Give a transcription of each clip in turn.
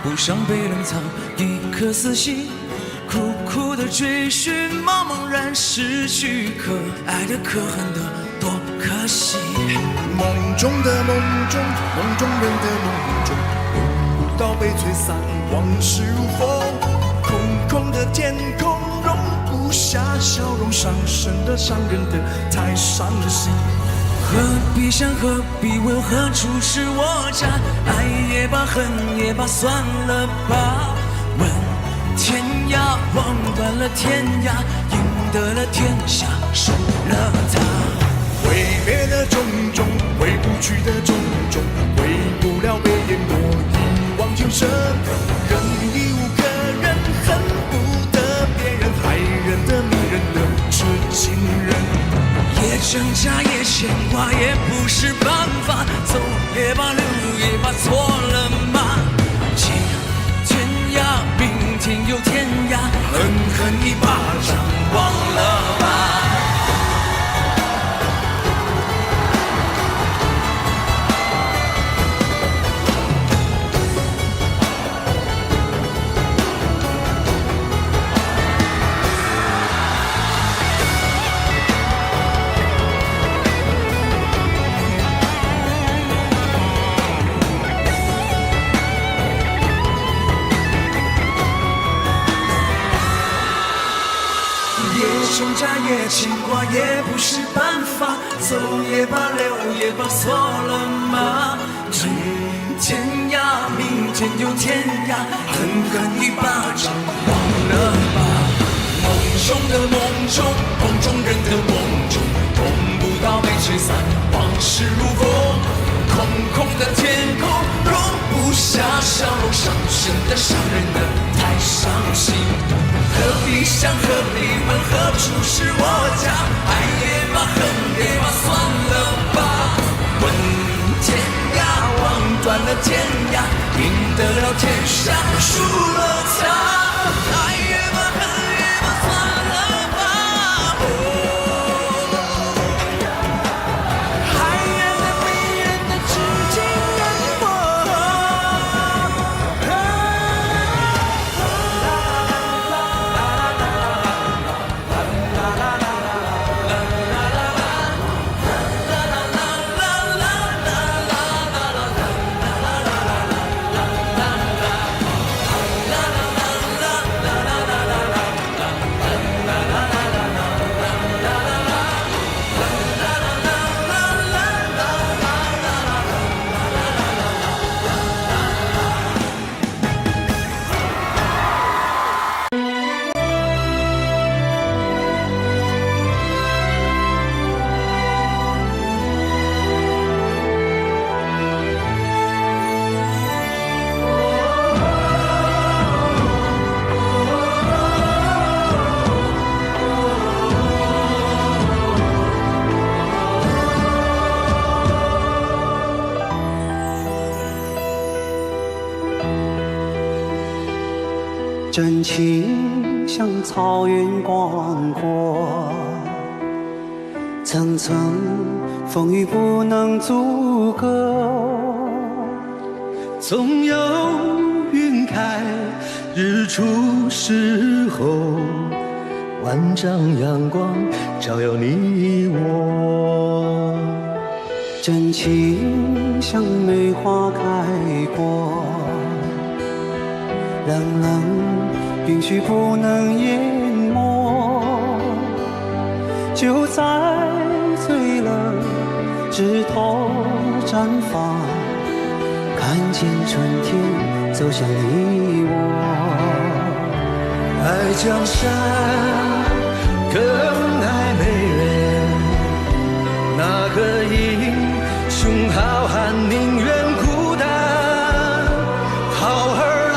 不想被冷藏，一颗死心，苦苦的追寻，茫茫然失去，可爱的可恨的多可惜。梦中的梦中，梦中人的梦中，梦不到被吹散，往事如风，空空的天空容不下笑容，伤神的伤人的太伤心。何必想，何必问，何处是我家？爱也罢，恨也罢，算了吧。问天涯，望断了天涯，赢得了天下，输了他。挥别的种种，回不去的种种，回不了被淹没，一往情深。人已无可忍，恨不得别人，害人的迷人的痴情人。也挣扎，也牵挂，也不是办法。走也罢，留也罢，错了吗？今天涯，明天又天涯，狠狠一巴掌，忘了吧。挣扎也牵挂，也不是办法。走也罢，留也罢，错了吗？今天涯，明天又天涯，狠狠一巴掌，忘了吧。梦中的梦中，梦中人的梦中，梦不到被吹散，往事如风，空空的天空容不下笑容，伤神的伤人的太伤心。何必想，何必问，何处是我家？爱也罢，恨也罢，算了吧。问天涯，望断了天涯，赢得了天下，输了他。爱也罢，恨也罢，算了吧。害人的迷人的痴情人。真情像草原广阔，层层风雨不能阻隔。总有云开日出时候，万丈阳光照耀你我。真情像梅花开过，冷冷允许不能淹没，就在最冷枝头绽放，看见春天走向你我。爱江山更爱美人，哪个英雄好汉宁愿孤单？好儿郎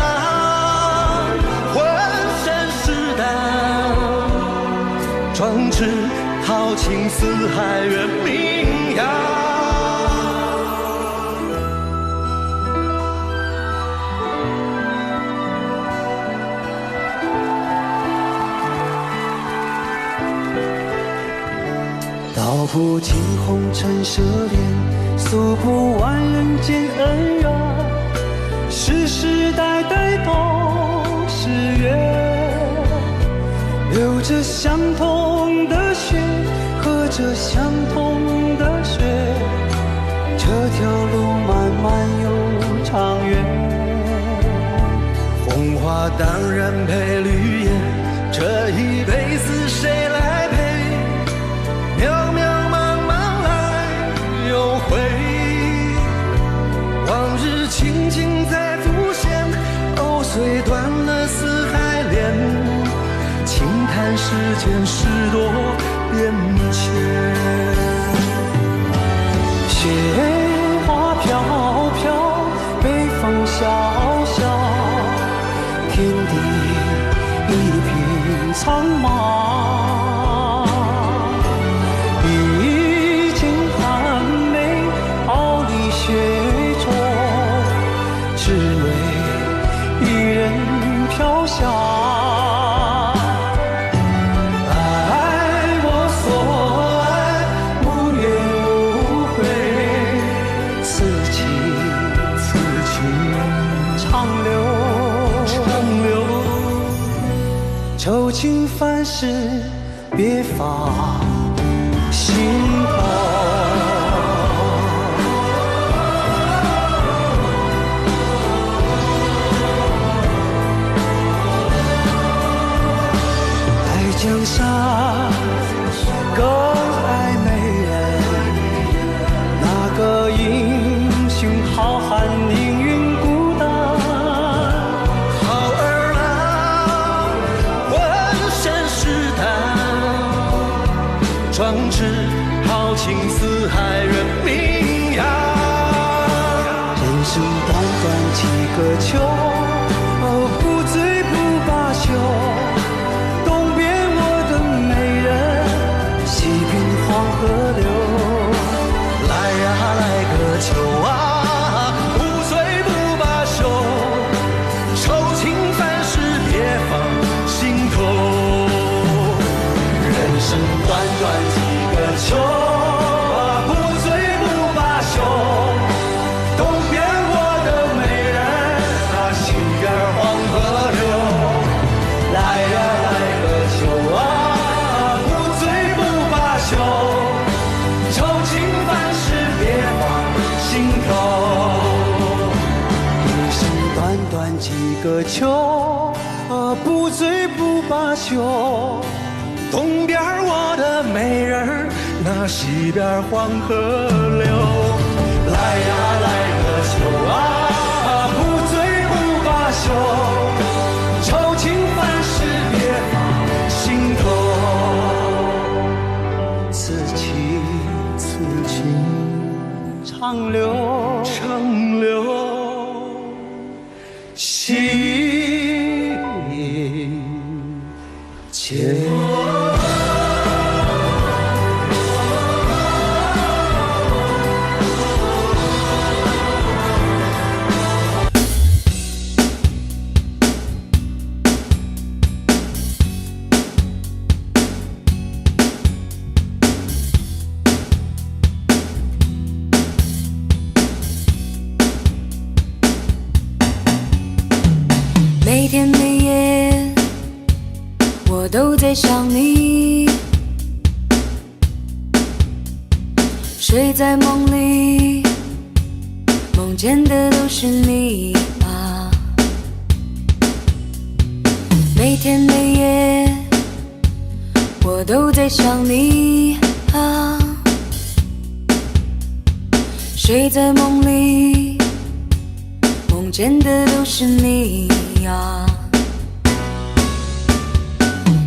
浑身是胆，壮志豪情四海远名扬。道不尽红尘奢恋，诉不完人间恩怨，世世代代都是缘，流着相同的血，喝着相同的水，这条路漫漫又长远。红花当然配绿叶，这一辈子谁来陪？渺渺茫茫来又回，往日情景再浮现，藕虽断了丝还连，轻叹世间事多变迁。雪花飘飘，北风萧萧，天地一片苍茫。一襟寒梅，傲立雪中，只为一人飘香。爱我所爱，无怨无悔，此情此情长留，愁情烦事别放心头。爱江山更爱美人，那个英雄好汉宁愿孤单。好儿郎浑身是胆，壮志豪情四海人名扬。人生短短几个秋，不醉不罢休。东边我的美人，西边黄河流。来呀来个秋啊，不醉不罢休，愁情烦事别放心头。人生短短几个秋，不醉不罢休。东边我的美人，西边黄河流。来呀来个秋啊，不醉不罢休，愁情烦事别放心头。一生短短几个秋，不醉不罢休。东边我的美人，那西边黄河流。来呀来个秋啊，不醉不罢休，愁情烦事别放心头。此情此情长留，心间。每天每夜，我都在想你。睡在梦里，梦见的都是你啊。每天每夜，我都在想你啊。睡在梦里，梦见的都是你呀。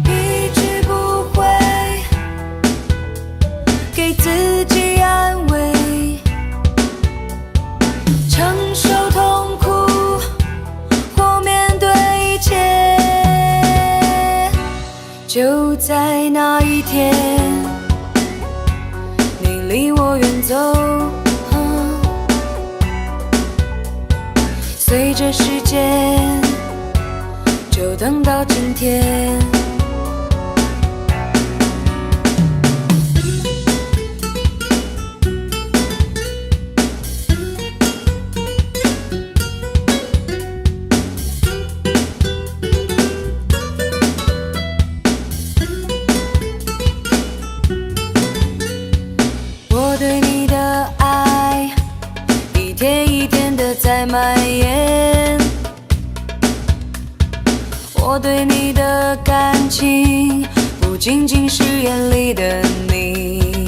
一直不会给自己安慰，承受痛苦或面对一切。就在那一天，你离我远走，随着时间，就等到今天。我对你的感情不仅仅是眼里的你，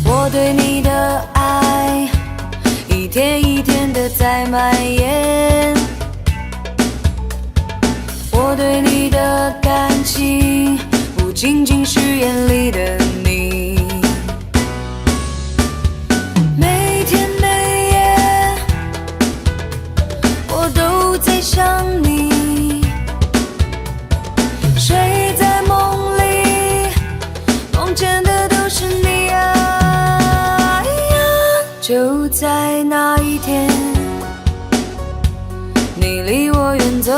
我对你的爱一天一天的在蔓延，我对你的感情不仅仅是眼里的你，每天每夜我都在想你，睡在梦里，梦见的都是你啊，就在那一天，你离我远走，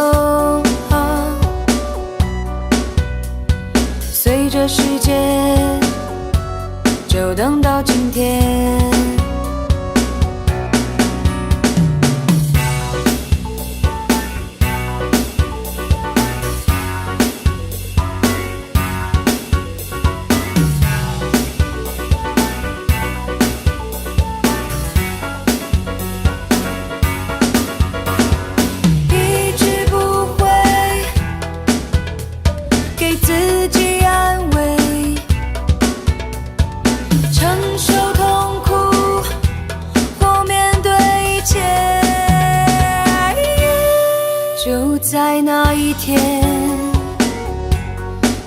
随着时间，就等到今天。一直不会给自己安慰，承受痛苦或面对一切，就在那一天，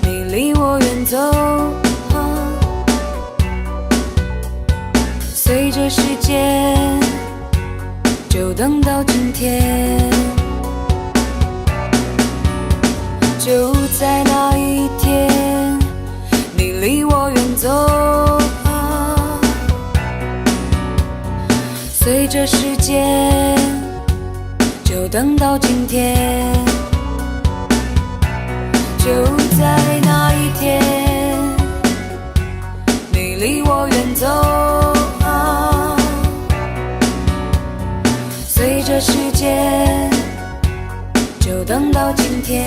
你离我远走，随着时间，就等到今天。就在那一天，你离我远走，随着时间，就等到今天。就在那一天，你离我远走，随着时间，就等到今天。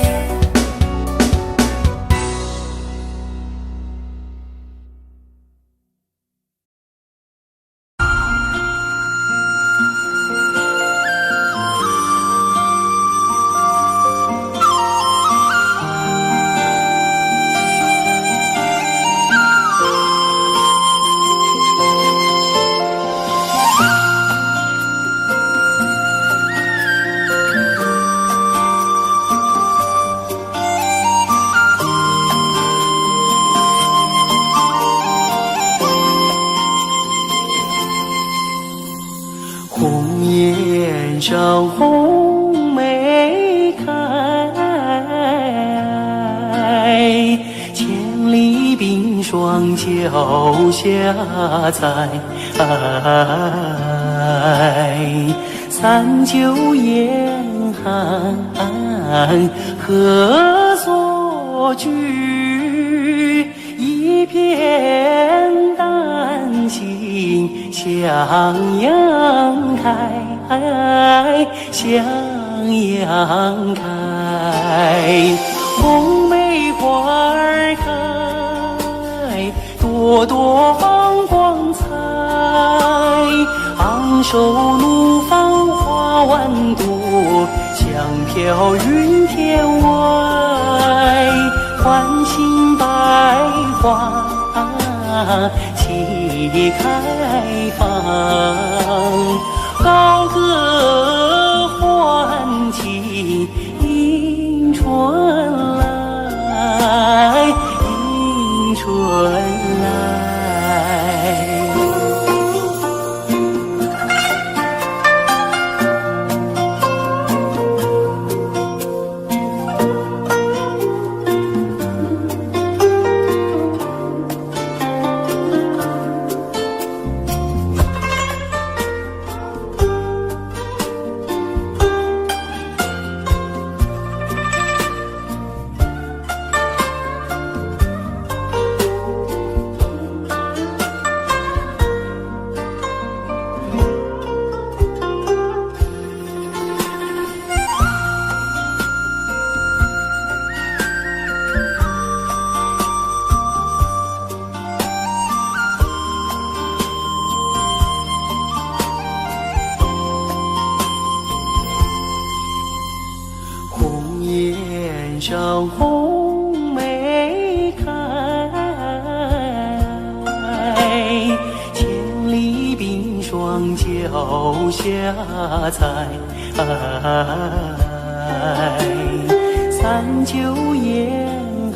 红颜上红梅开，千里冰霜脚下踩。三九严寒何所居？一片丹心向阳开，向阳开。红梅花儿开，朵朵放光彩。昂首怒放花万朵，香飘云天外。唤醒百花齐开放，高歌欢庆迎春来，迎春来。天上红梅开，千里冰霜脚下踩。三九严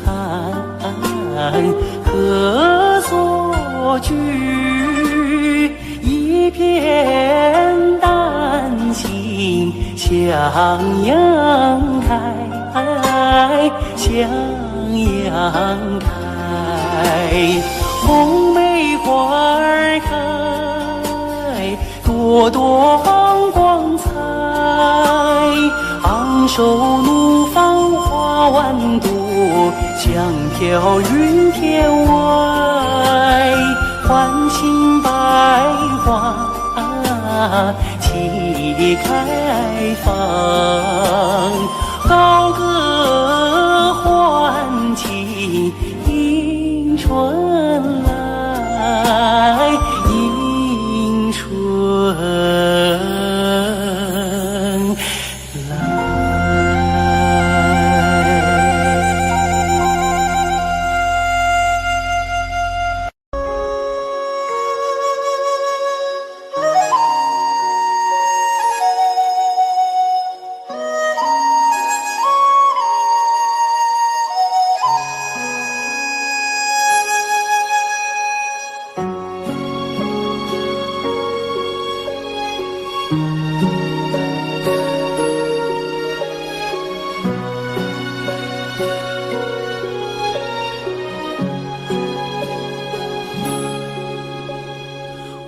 寒何所居？一片丹心向阳开，向阳开。红梅花儿开，朵朵放光彩。昂首怒放花万朵，香飘云天外。唤醒百花齐开放，高歌欢庆迎春来，迎春来。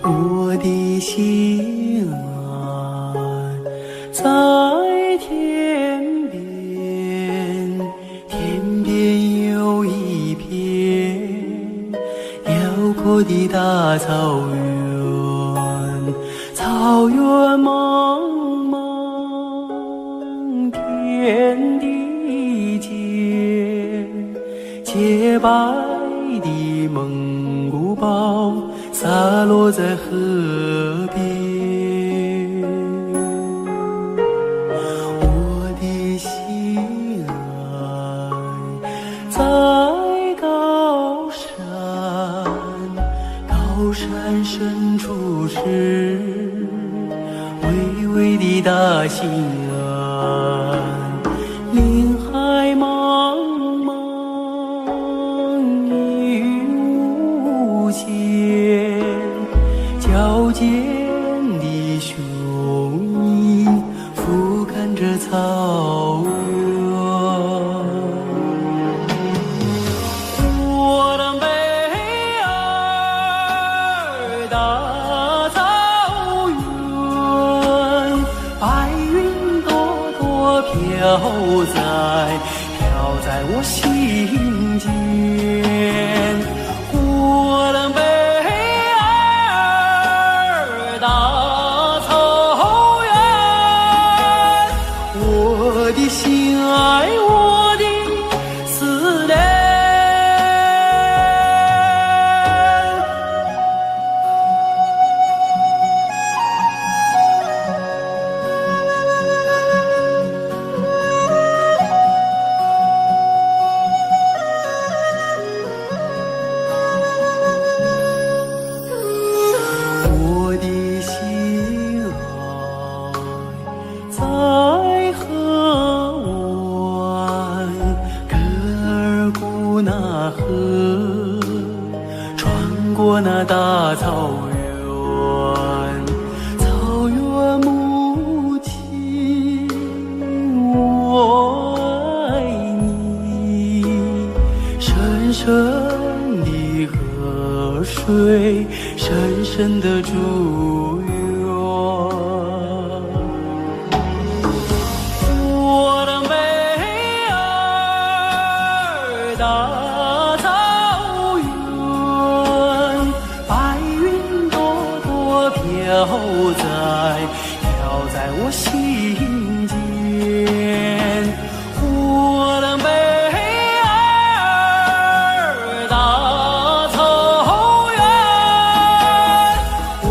我的心啊，在天边，天边有一片辽阔的大草原，草原茫茫，天地间，洁白的蒙古包洒落在河边，我的心爱在高山，高山深处是巍巍的大兴安，林海茫茫，云无限。矫健的雄鹰俯瞰着草原，我的美儿大草原，白云朵朵飘在我心间，我的美大草原，我的心爱，我的思念。我的心爱在河湾，格尔古纳河，穿过那大草原，草原母亲，我爱你，深深的河水，深深的祝愿。我的美儿大草原，白云朵朵飘在我心间，我的美儿大草原，我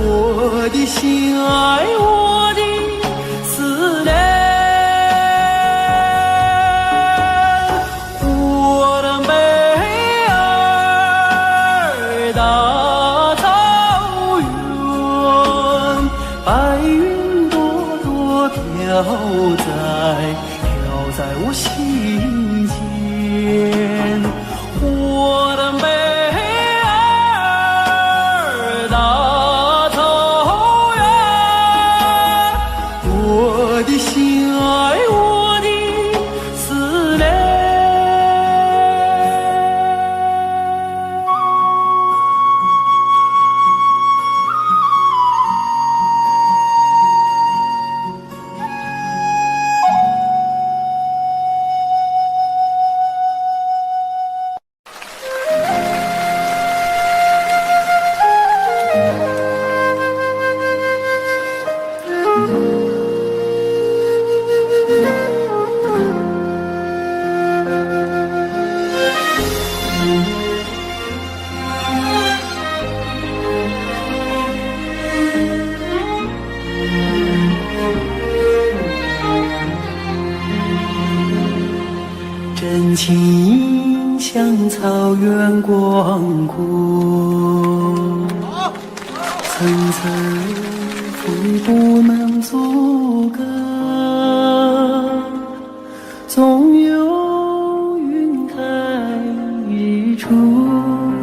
在我心间，我的美儿大草原，我的心爱，我的思念。真情像草原广阔，层层风不能阻隔，总有云开日出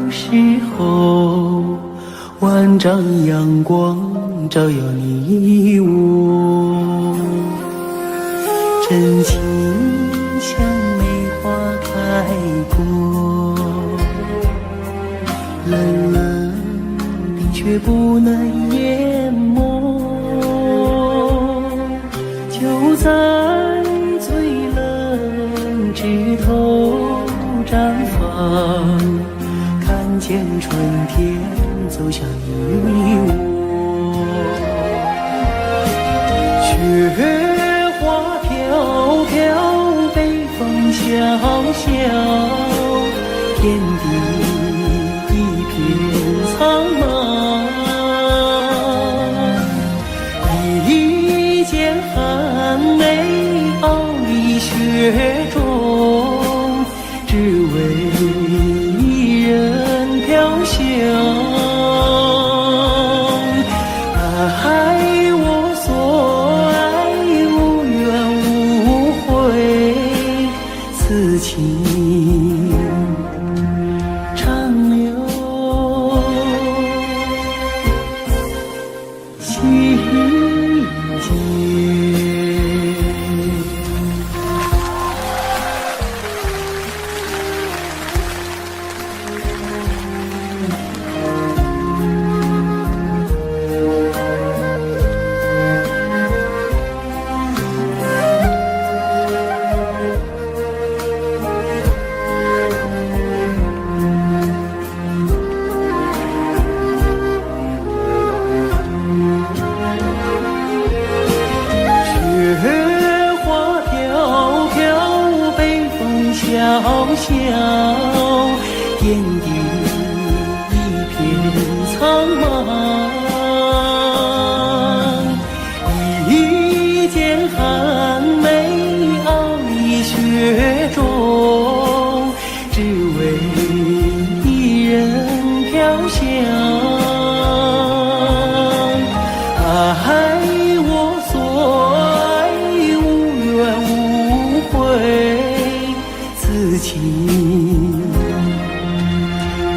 时候，万丈阳光照耀你我，真情像梅花开过，冷冷的却不能淹没，就在最冷枝头绽放，看见春天走向你我，雪花飘飘，北风萧萧，天地一片苍茫，一剑寒梅傲立雪中，只为一人飘香。爱我所爱，无怨无悔，此情长留心间。雪花飘飘，北风萧萧，天地一片苍茫，一剑寒梅傲立雪中，只为一人飘香。爱我所爱，无怨无悔，此情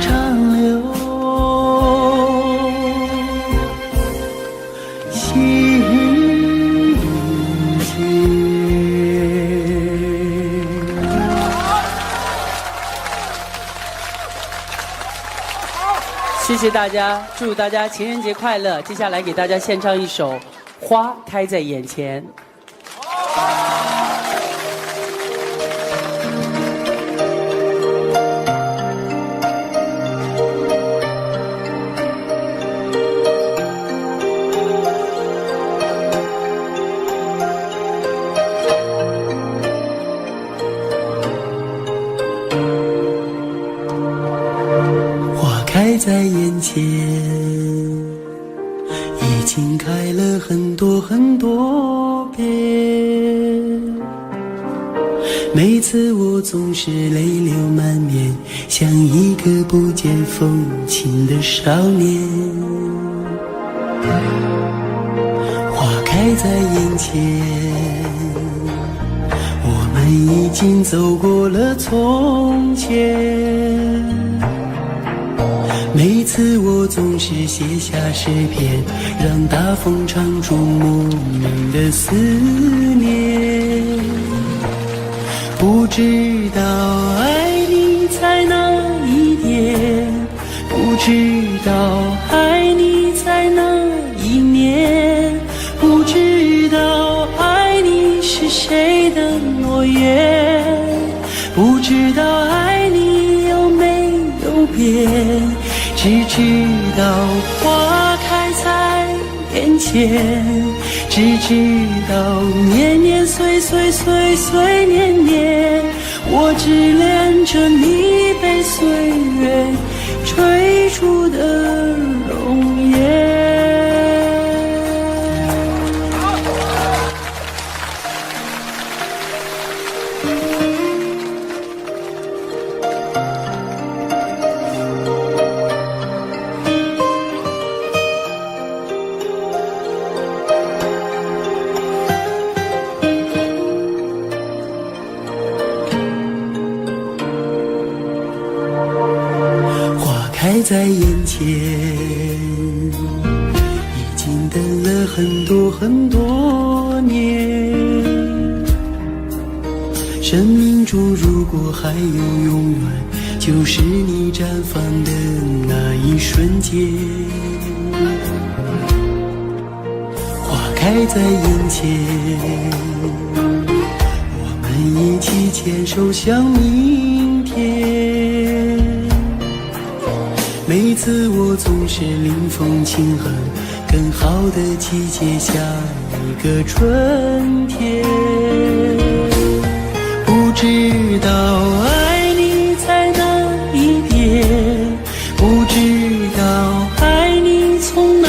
长留心间。谢谢大家，祝大家情人节快乐！接下来给大家献唱一首《花开在眼前》。花开在眼前，已经开了很多很多遍。每次我总是泪流满面，像一个不见风情的少年。花开在眼前，已经走过了从前。每次我总是写下诗篇，让大风唱出莫名的思念。不知道爱你才哪一点，不知道爱你才哪一年，不知道爱你是谁的诺言，不知道爱你有没有变，只知道花开在眼前，只知道年年岁岁岁岁年年，我只恋着你被岁月追逐的容颜。开在眼前，已经等了很多很多年。生命中如果还有永远，就是你绽放的那一瞬间。花开在眼前，我们一起牵手向明天。每次我总是临风轻哼，更好的季节，下一个春天。不知道爱你在哪一边，不知道爱你从哪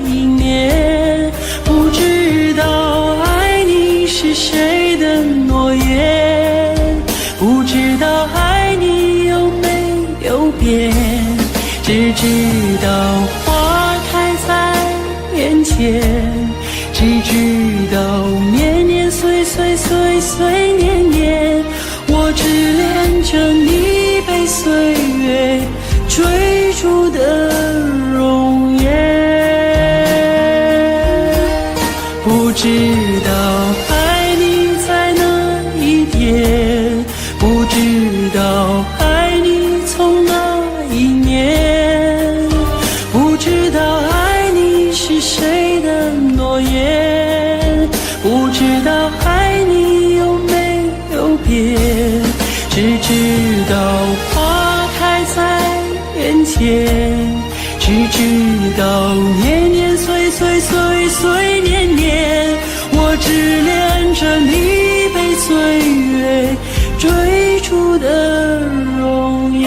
一年，不知道爱你是谁的诺言，不知道爱你有没有变，只知道花开在眼前，只知道年年岁岁岁岁年年，我只恋着你被岁月追逐的容颜。不知道爱你在哪一边，不知道爱你从哪一年，不知道爱你是谁的诺言，不知道爱你有没有变，只知道花开在眼前，只知道年年岁岁岁岁年年，我只恋着你被岁月追逐的容颜。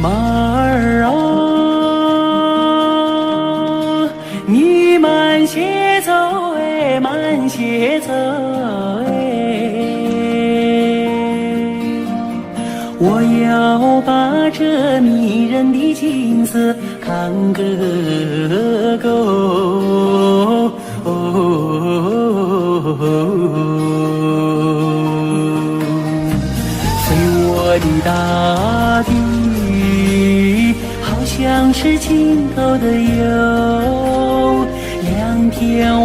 马儿啊，你慢些走哎，慢些走哎，我要把这迷人的景色看个够。飞我的大地，好像是尽头的有两片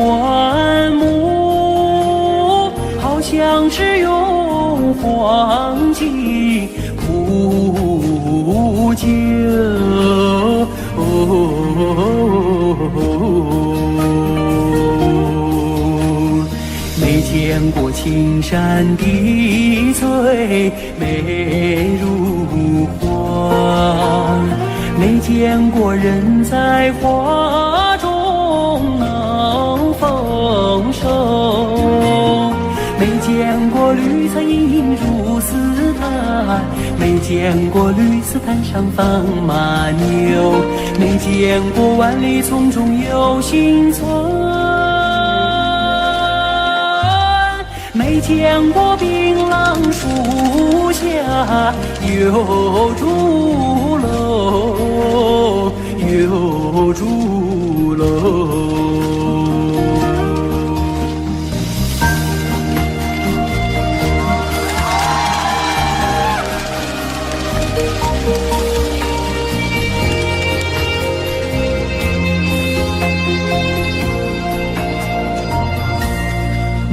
万亩，好像是用黄金铺就。没见过青山的翠美如画，没见过人在花中能丰收，没见过过绿草隐隐入丝毯，没见过绿丝毯上放马牛，没见过万里丛中有行村，没见过槟榔树下有竹楼，有竹楼。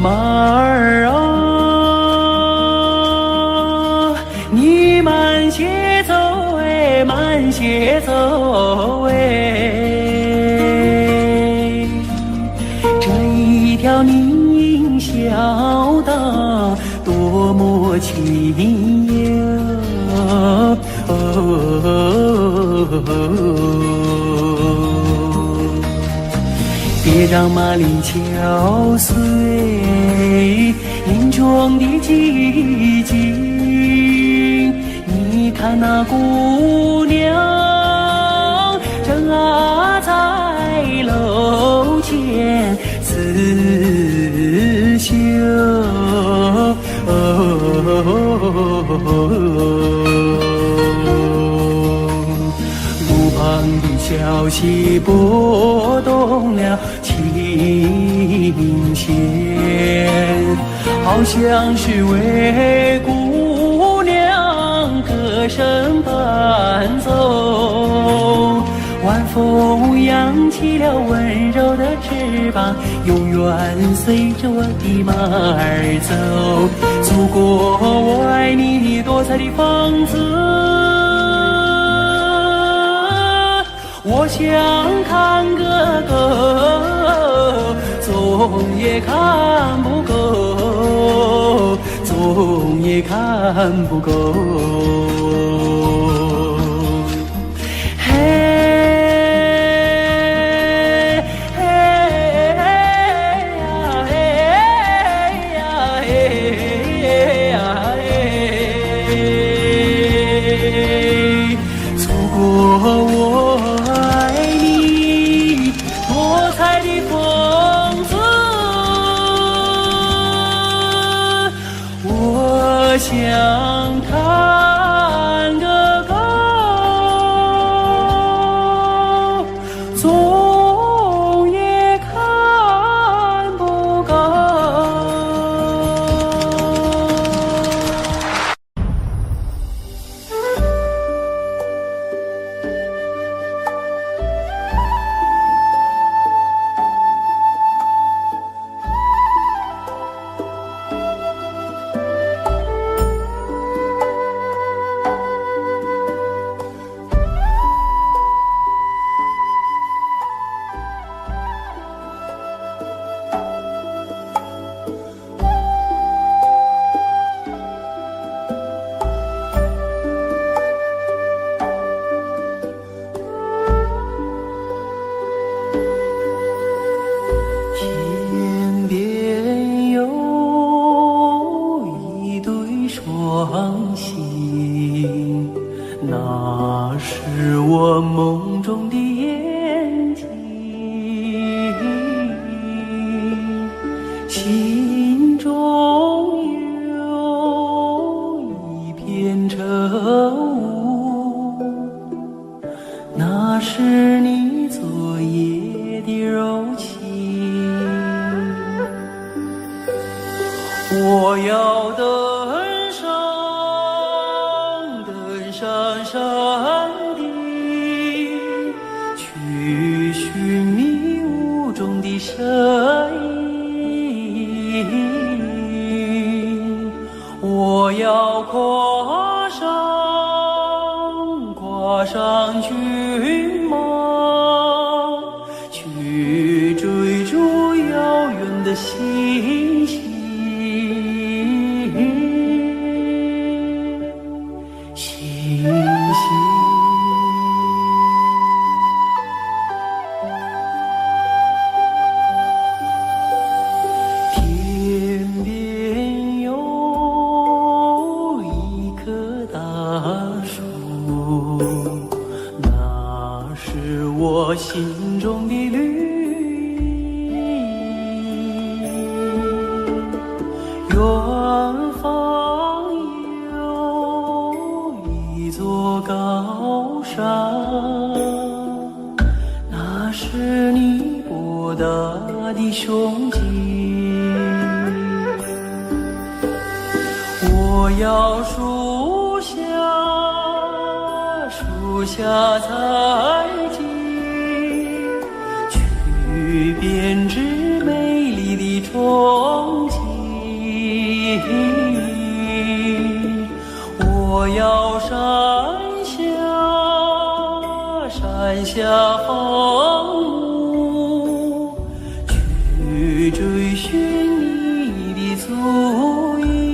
马儿啊，你慢些走哎，慢些走哎，这一条泥小道多么清幽。别让马铃敲碎林中的寂静，你看那姑娘正在楼前刺绣，路旁的小溪拨动了琴弦，好像是为姑娘歌声伴奏。晚风扬起了温柔的翅膀，永远随着我的马儿走，祖国我爱你多彩的风姿，我想看个够，总也看不够，总也看不够。嘿，嘿呀，嘿呀，嘿呀，嘿，祖国我想看个够，总也看不够。天边有一对双星，那是我梦中的眼睛，心中有一片愁雾，那是你昨夜的柔情。我要登上山顶，去寻迷雾中的身影。我要跨上骏马，去追逐遥远的星星。天边有你胸襟。我要树下采集，去编织美丽的憧憬。我要山下放牧，去追寻你的足印。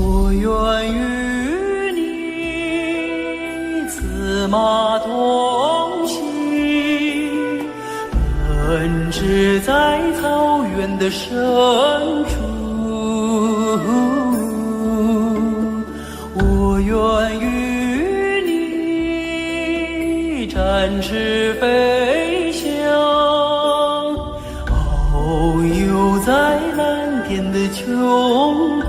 我愿与你策马同行，奔驰在草原的深处。我愿与你展翅飞翔，遨游在蓝天的穹谷。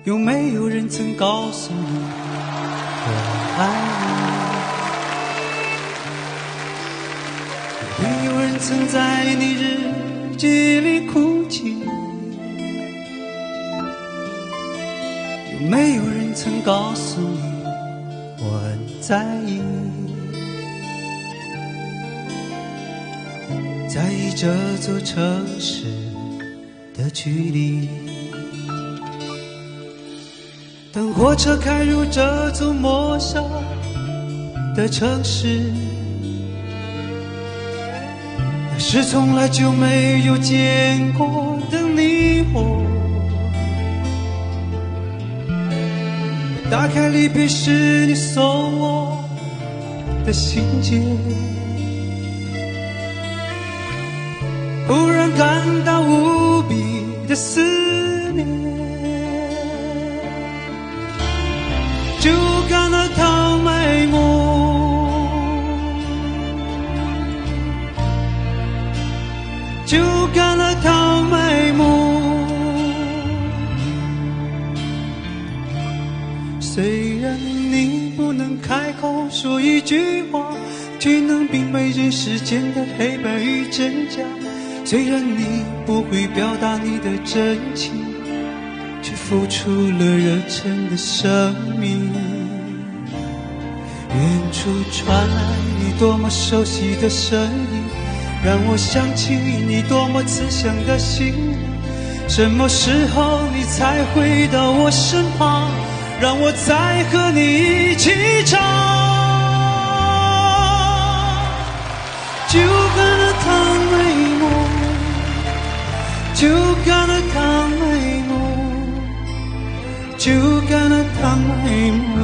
有没有人曾告诉你我爱你？有没有人曾在你日记里哭泣？有没有人曾告诉你我很在意？在意这座城市的距离。当火车开入这座陌生的城市，那是从来就没有见过的霓虹。打开离别时你送我的信件，忽然感到无比的思念。就干了糖卖梦，就干了糖卖梦。虽然你不能开口说一句话，却能明白人世间的黑白与真假。虽然你不会表达你的真情，却付出了热忱的生命。远处传来你多么熟悉的声音，让我想起你多么慈祥的心灵。什么时候你才回到我身旁，让我再和你一起唱？就干了糖卖梦，就干了糖卖梦，就干了糖卖梦，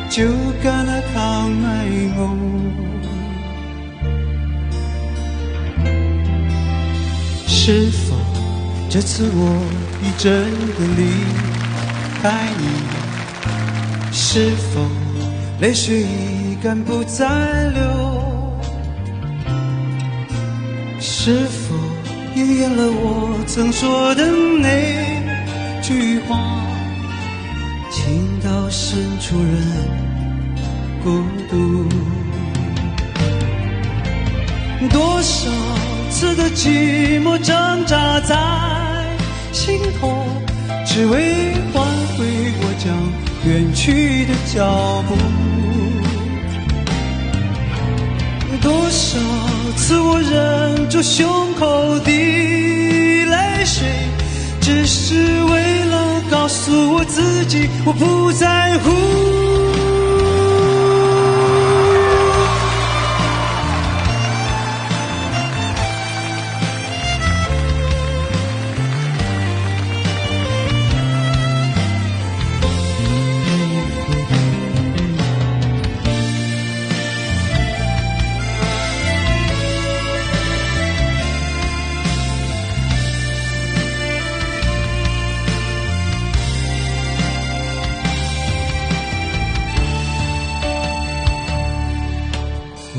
就干了糖卖梦。是否这次我已真的离开你？是否泪水已干不再流？是否应验了我曾说的那句话？情到到深处人孤独。多少次的寂寞挣扎在心头，只为挽回我将远去的脚步。多少次我忍住胸口的泪水，只是为了告诉我自己，我不在乎。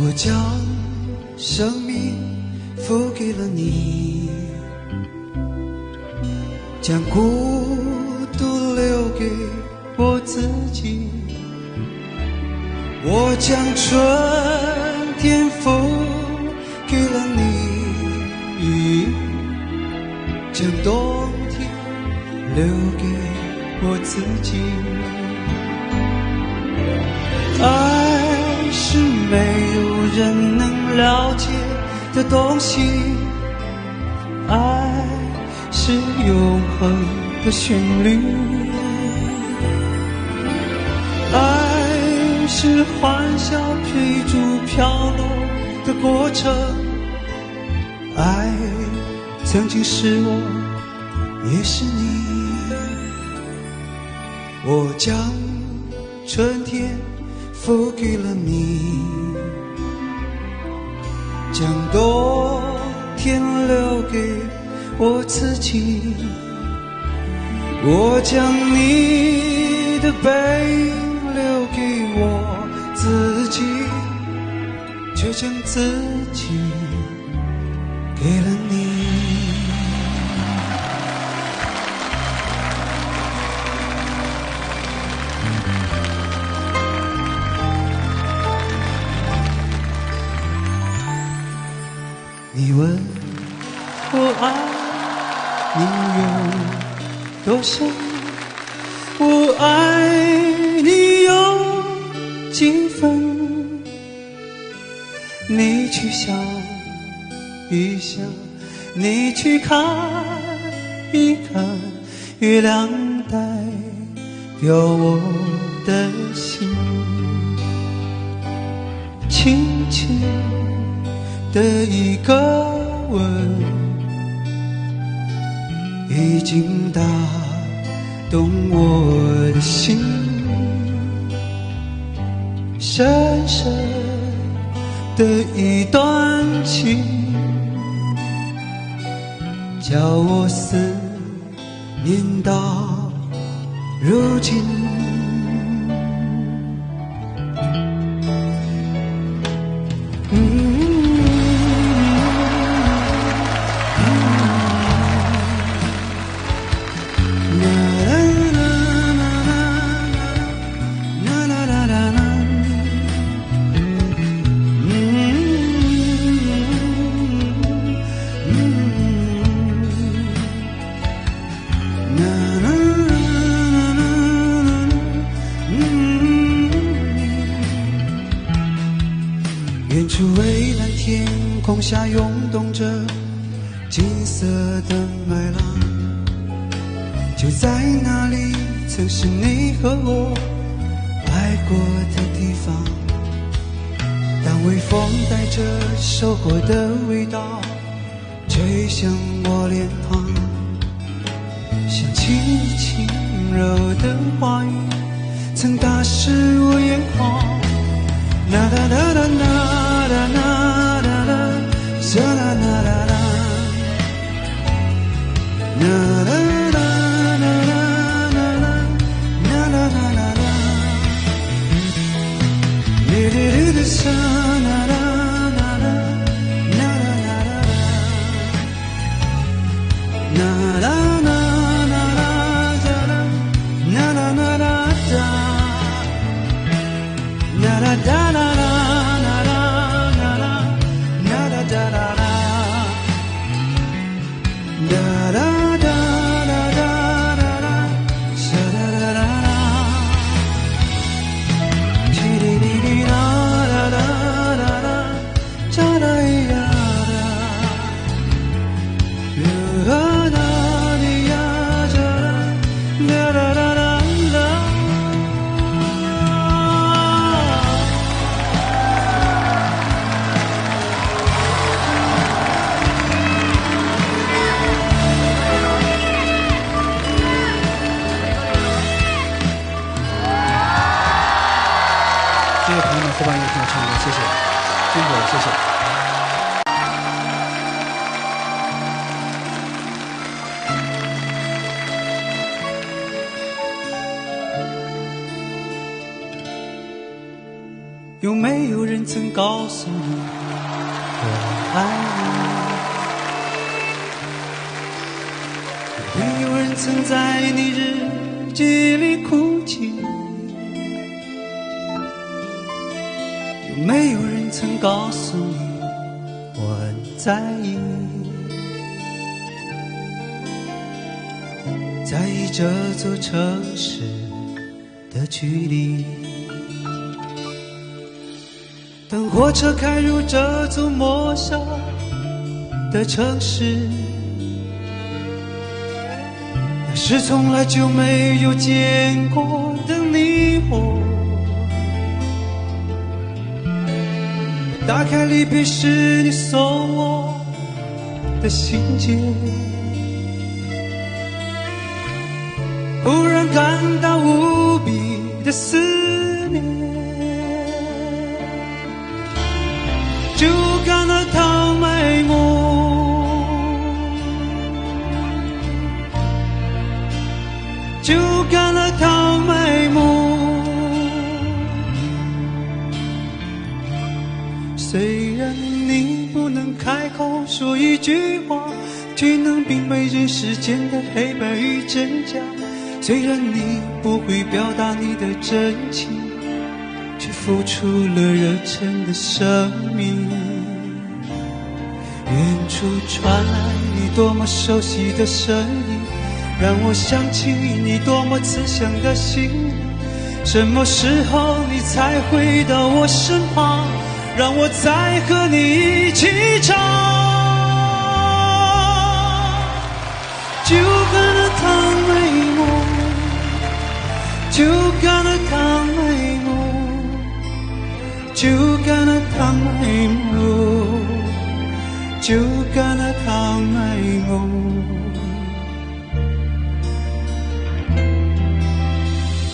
我将生命付给了你，将孤独留给我自己。我将春天付给了你，将冬天留给我自己。爱是没有人能了解的东西，爱是永恒的旋律，爱是欢笑追逐飘落的过程，爱曾经是我，也是你。我将春天付给了你，将冬天留给我自己。我将你的背影留给我自己，却将自己给了你。你问我爱你有多深，我爱你有几分？你去想一想，你去看一看，月亮代表我的心，轻轻的一个吻，已经打动我的心，深深的一段情，叫我思念到如今。远处蔚蓝天空下涌动着金色的麦浪，就在那里曾是你和我爱过的地方。当微风带着收获的味道吹向我脸庞，想起你轻柔的话语曾打湿我眼眶。啦啦啦啦啦啦啦啦啦，啦啦啦啦啦，啦啦啦啦啦啦啦啦啦啦啦，哩哩哩哩啦啦啦啦啦啦啦啦啦，啦啦啦啦啦啦啦啦啦啦。辛苦了，谢谢。有没有人曾告诉你我爱你？有没有人曾在你日记里哭泣？有没有人曾告诉你我很在意？在意这座城市的距离。当火车开入这座陌生的城市，那是从来就没有见过的你我。打开离别时你送我的信件，忽然感到无比的思念。就干了糖埋没，就干了糖埋没。虽然你不能开口说一句话，却能明白人世间的黑白与真假。虽然你不会表达你的真情，却付出了热忱的生命。远处传来你多么熟悉的声音，让我想起你多么慈祥的心灵。什么时候你才回到我身旁，让我再和你一起唱？就干了糖埋没，就干了糖埋没，就干了糖埋没，就干了糖埋没。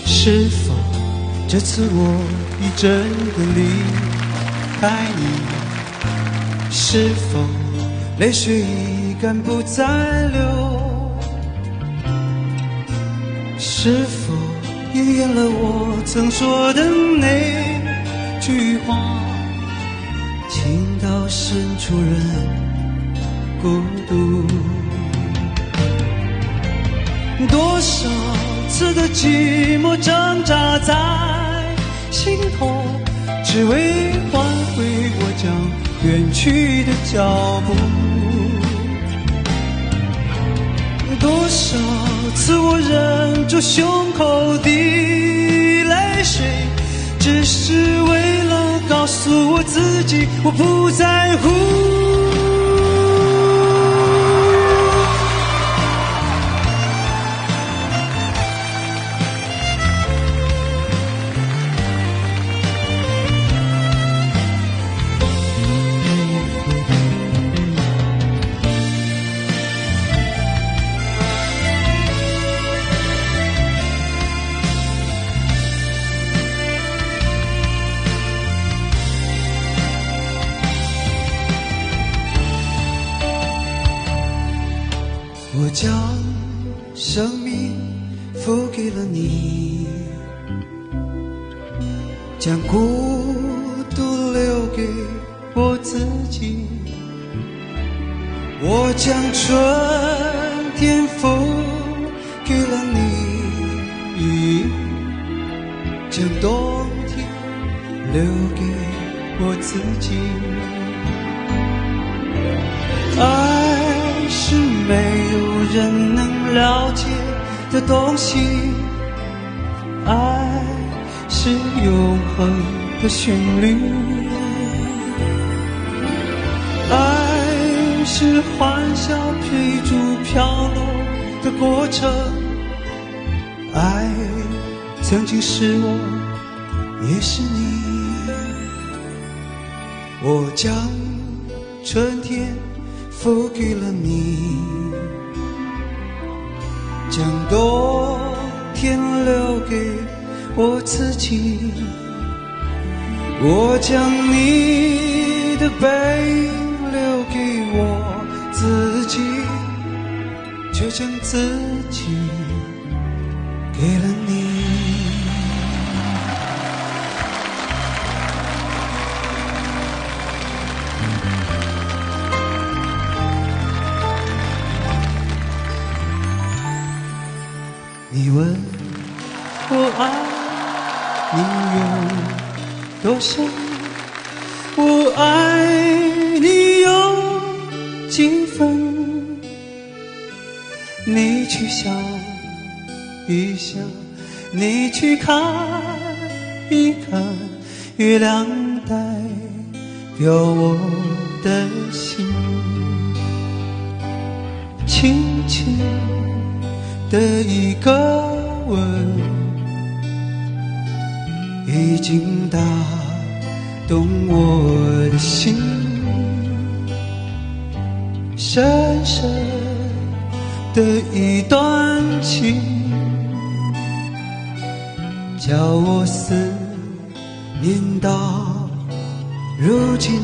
是否这次我已真的离开你？是否泪水已干不再流？是否应验了我曾说的那句话？情到深处人孤独，多少次的寂寞挣扎在心头，只为挽回我将远去的脚步。多少次我忍住胸口的泪水，只是为了告诉我自己我不在乎。我将生命付给了你，将孤独留给我自己。我将春天付给了你，将冬天留给我自己。爱是没有人能了解的东西，爱是永恒的旋律，爱是欢笑追逐飘落的过程，爱曾经是我，也是你。我将春天付给了你，将冬天留给我自己。我将你杯留给我自己，却将自己给了你。你问我爱你有多深，我爱你有几分？你去想一想，你去看一看，月亮代表我的心，轻轻的一个吻，已经打动我的心，深深的一段情，叫我思念到如今。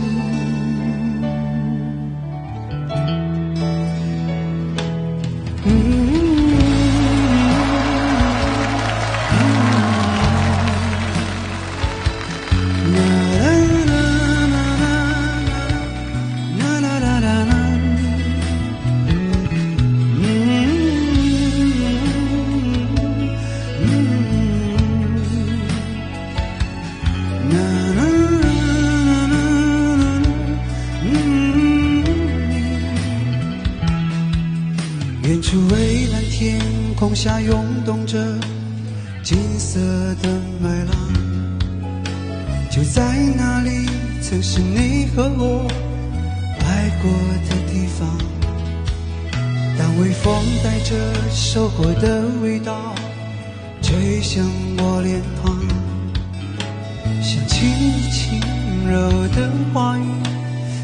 远处蔚蓝天空下涌动着金色的麦浪，就在那里曾是你和我爱过的地方。当微风带着收获的味道吹向我脸庞，想起你轻柔的话语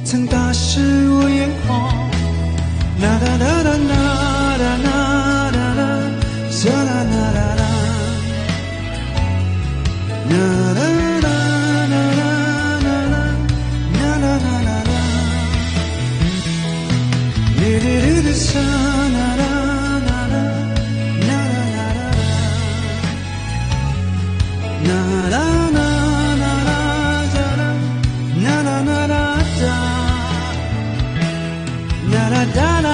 曾打湿我眼眶。啦啦啦啦啦啦啦啦啦，啦啦啦啦啦，啦啦啦啦啦啦啦啦啦，哩哩哩哩沙啦啦啦啦啦啦啦啦，啦啦啦啦啦啦啦啦啦，啦啦哒啦。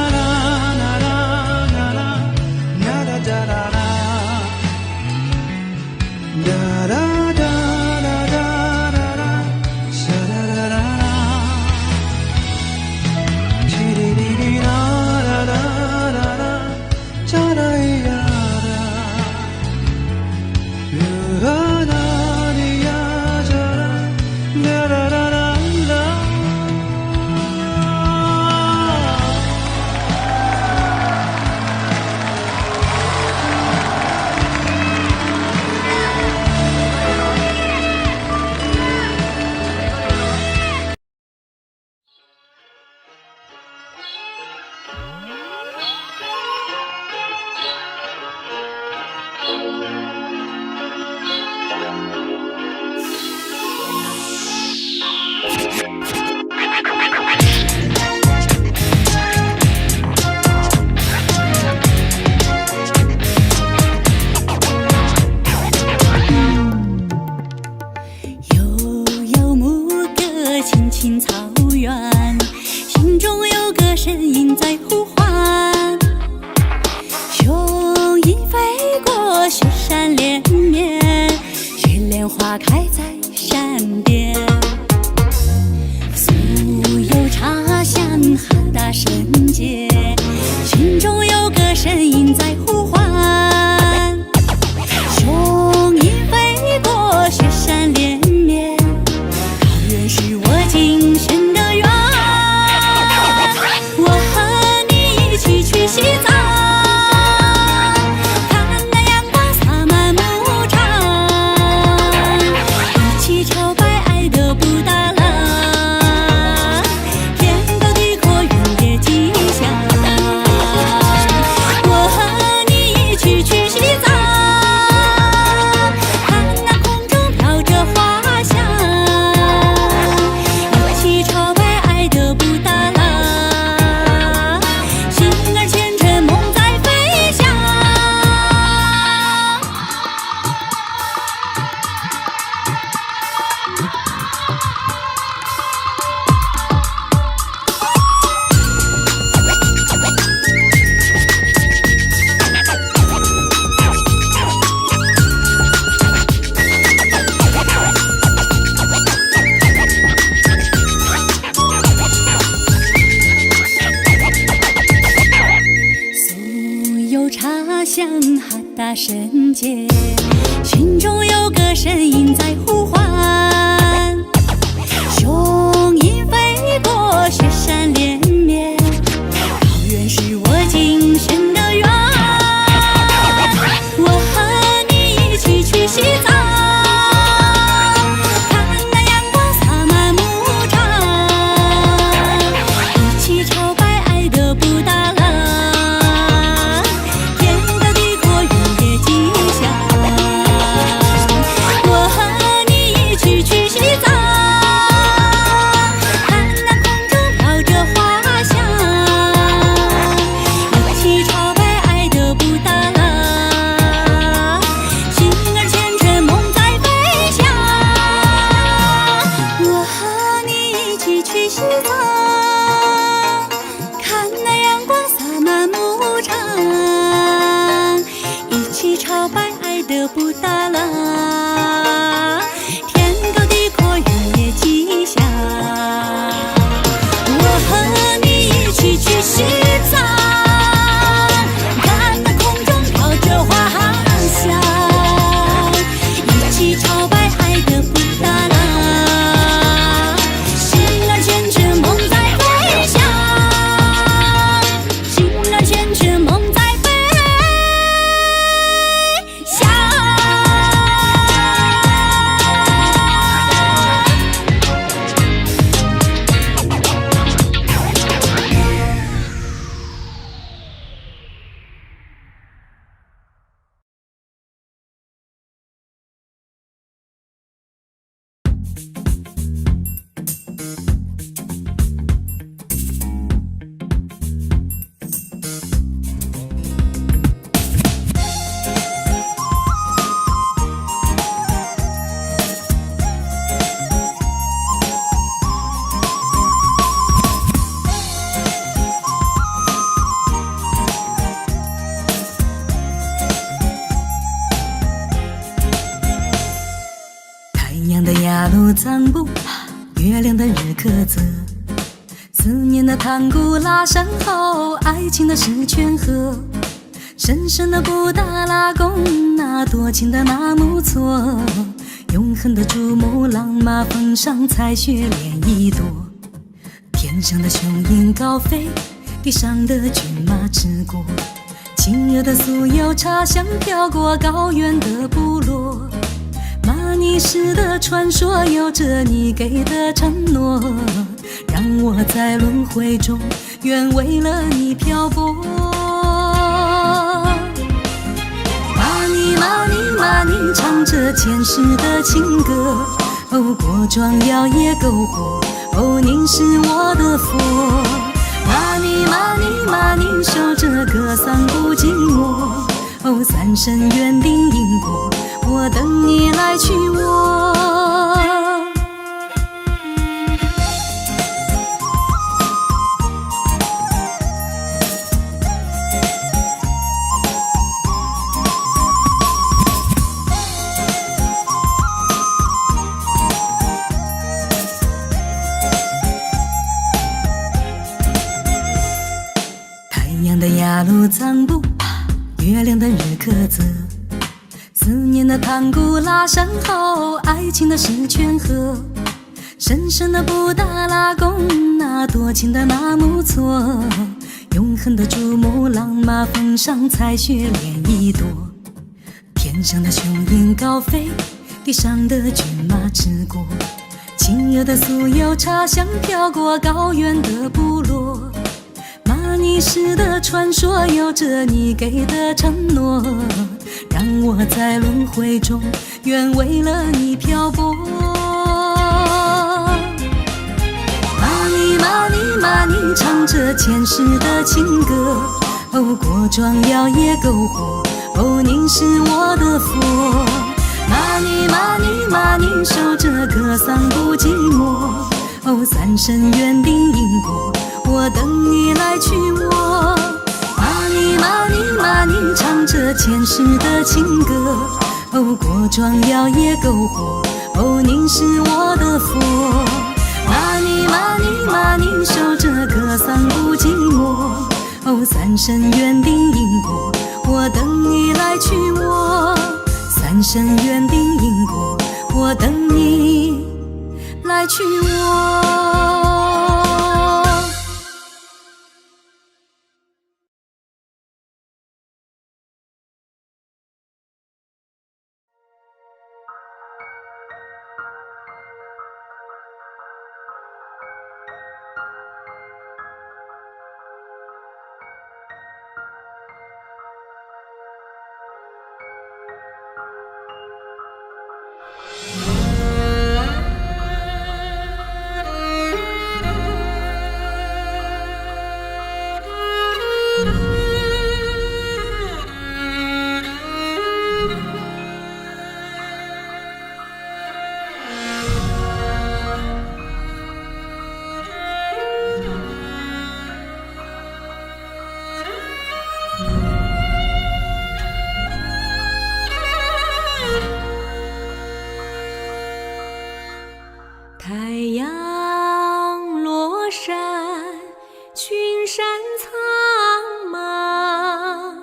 响哈达圣洁，心中有个声音在呼唤，雄鹰飞过雪山连绵，高原是我今生的愿。我和你一起去西藏，看那阳光洒满牧场，一起朝拜爱的布达拉，天高地阔，日夜吉祥。我和你一起去西藏，看那空中飘着花香，一起朝拜爱的布达拉，心儿缱绻，梦在飞翔。我和你一起去西藏，看那阳光洒满牧场，一起朝拜爱的布达拉，天高地阔，日夜吉祥。我和你一起去西藏，看那空中飘着花香，一起朝拜爱的布达拉，心儿缱绻，梦在飞翔，心儿缱绻，梦在飞翔。太阳的雅鲁藏布，月亮的日喀则，思念的唐古拉山后，爱情的石泉河，神圣的布达拉宫，那多情的纳木错，永恒的珠穆朗玛峰上彩雪莲一朵，天上的雄鹰高飞，地上的骏马驰过，亲热的酥油茶香飘过高原的部落，玛尼石的传说有着你给的承诺，让我在轮回中愿为了你漂泊。玛尼玛尼玛尼唱着前世的情歌，哦，过壮耀也篝火，哦，您是我的佛。玛尼玛尼玛尼守着歌桑不寂寞，哦，三生缘定因果，我等你来娶我。太阳的雅鲁藏布，月亮的日喀则，思念的唐古拉山后，爱情的石泉河，神圣的布达拉宫，那多情的纳木错，永恒的珠穆朗玛峰上彩雪莲一朵，天上的雄鹰高飞，地上的骏马驰过，亲热的酥油茶香飘过高原的部落，玛尼石的传说有着你给的承诺，让我在轮回中愿为了你漂泊。玛尼玛尼玛尼唱着前世的情歌，哦，过壮耀也篝火，哦，您是我的佛。玛尼玛尼玛尼守着歌桑不寂寞，哦，三生缘定因果，我等你来娶我。玛尼玛尼玛尼唱着前世的情歌，哦，过壮耀也篝火，哦，您是我的佛。玛尼玛尼玛尼守着歌桑不寂寞，哦，三生缘定因果，我等你来娶我，三生缘定因果，我等你来娶我。太阳落山，群山苍茫，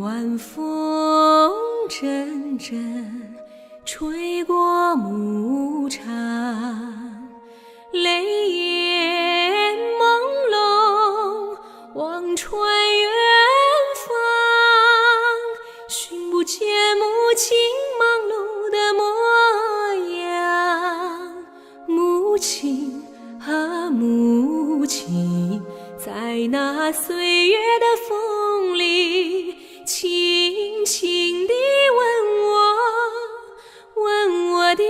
晚风阵阵吹过牧场，泪眼朦胧望穿远方，寻不见母亲忙碌的模样。母亲啊母亲，在那岁月的风里，轻轻地吻我的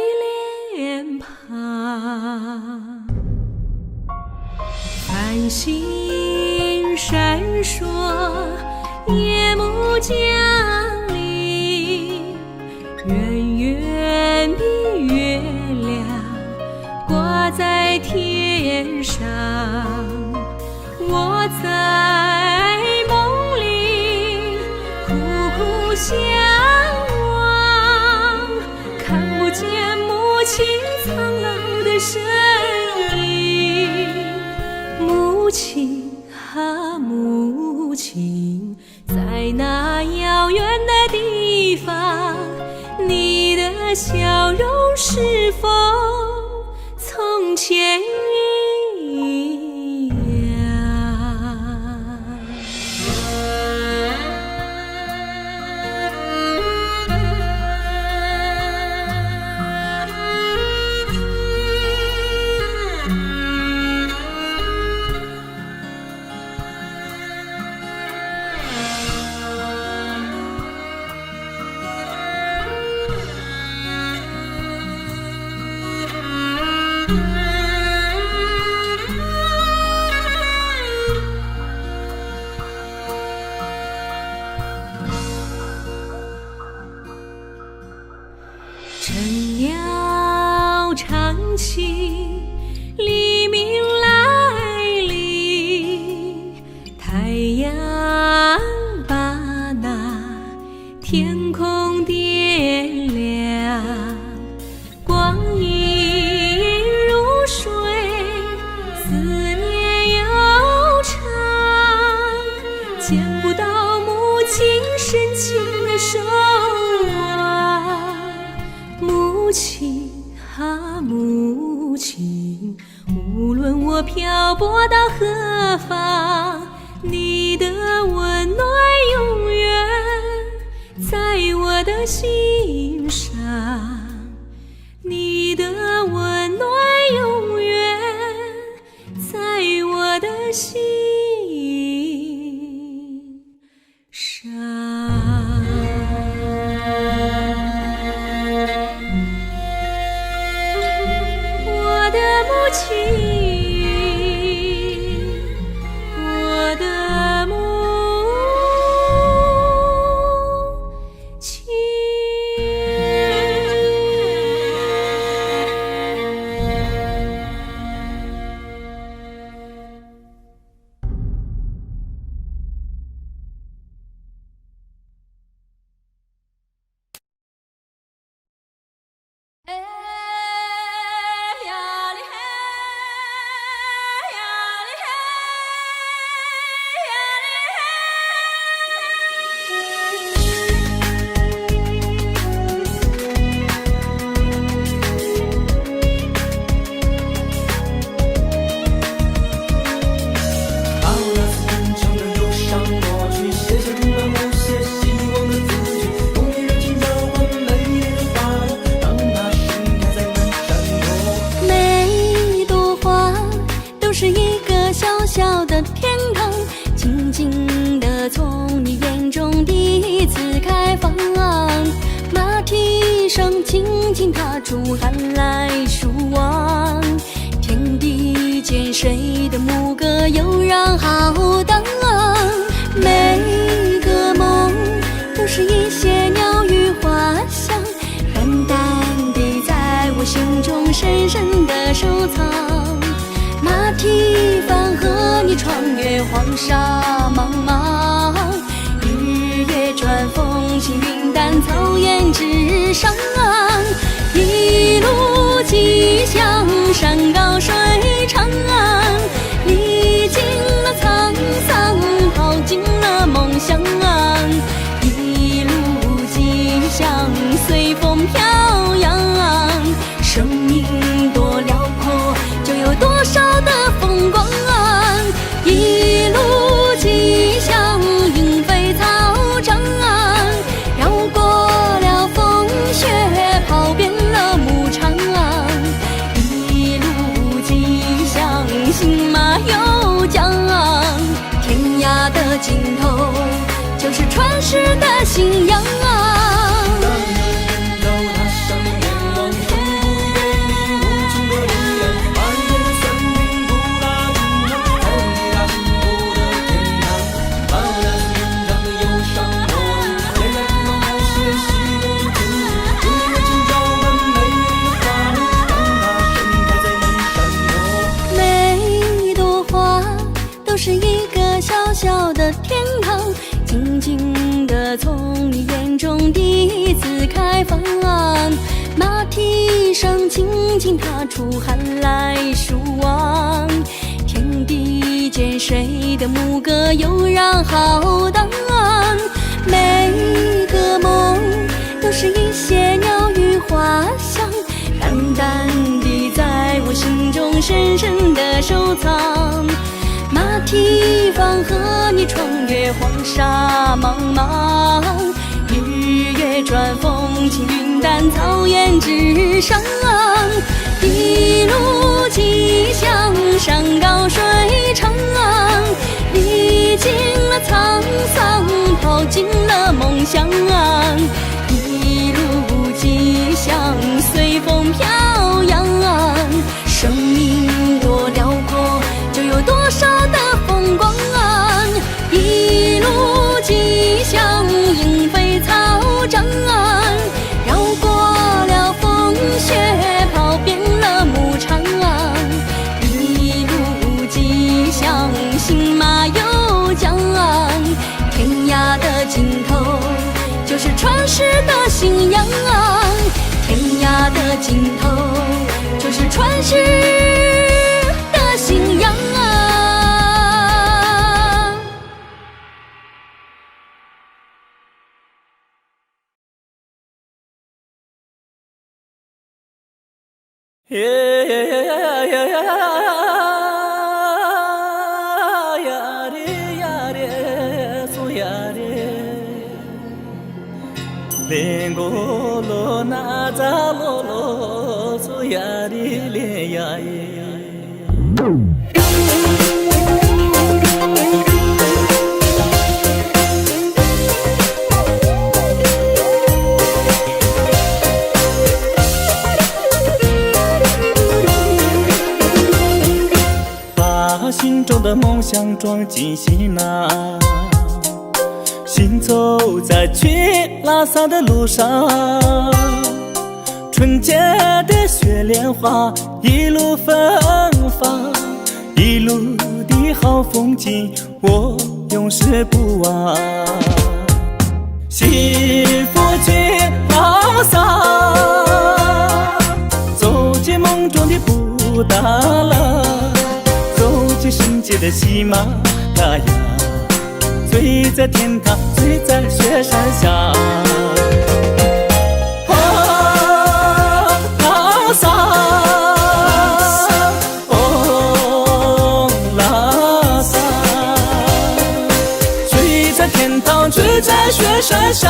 脸庞。繁星闪烁，夜幕降临，圆圆的月亮挂在天上，我在梦里苦苦相望，看不见母亲苍老的身影。母亲啊母亲，在那遥远的地方，你的笑容是否从前一样？晨鸟唱起，黎明来临，太阳把那天空点亮，光阴如水，思念悠长，见不到母亲深情的手啊。母亲啊母亲，无论我漂泊到何方，你的温暖永远在我的心上，你的温暖永远在我的心上。母亲，我的母亲。是一个小小的天堂，静静地从你眼中第一次开放。马蹄声轻轻踏出寒来暑往，天地间谁的牧歌悠然浩荡。每个梦都是一些鸟语花香，淡淡地在我心中深深地收藏。马蹄饭和你穿越黄沙茫茫，日月转风轻云淡，草原之上。一路吉祥，山高水长，历经了沧桑，跑进了梦乡。一路吉祥，随风飘扬，生命多辽阔，就有多少的风光。一路吉祥，莺飞草长，绕过了风雪，跑遍了牧场。一路吉祥，信马由缰，天涯的尽头就是传世的信仰。是一个小小的天堂，静静地从你眼中第一次开放。马蹄声轻轻踏出寒来暑往，天地间谁的牧歌悠然浩荡。每个梦都是一些鸟语花香，淡淡地在我心中深深地收藏。马蹄饭和你穿越黄沙茫茫，日月转风轻云淡，草原之上。一路吉祥，山高水长，历经了沧桑，跑进了梦乡。一路吉祥，随风飘扬，生命多辽阔，就有多少的风光。一路吉祥，莺飞草长，绕过了风雪，跑遍了牧场。一路吉祥，信马由缰，天涯的尽头就是传世的信仰。天涯的尽头就是传世的信仰。呀呀呀呀呀呀呀嘞，嗦呀嘞，连个罗那扎罗罗，嗦呀嘞嘞呀耶。心中的梦想装进行囊，行走在去拉萨的路上，纯洁的雪莲花一路芬芳，一路的好风景我永世不忘。幸福去拉萨，走进梦中的布达拉，圣洁的喜马拉雅，醉在天堂，醉在雪山下。拉萨，拉萨，醉在天堂，醉在雪山下。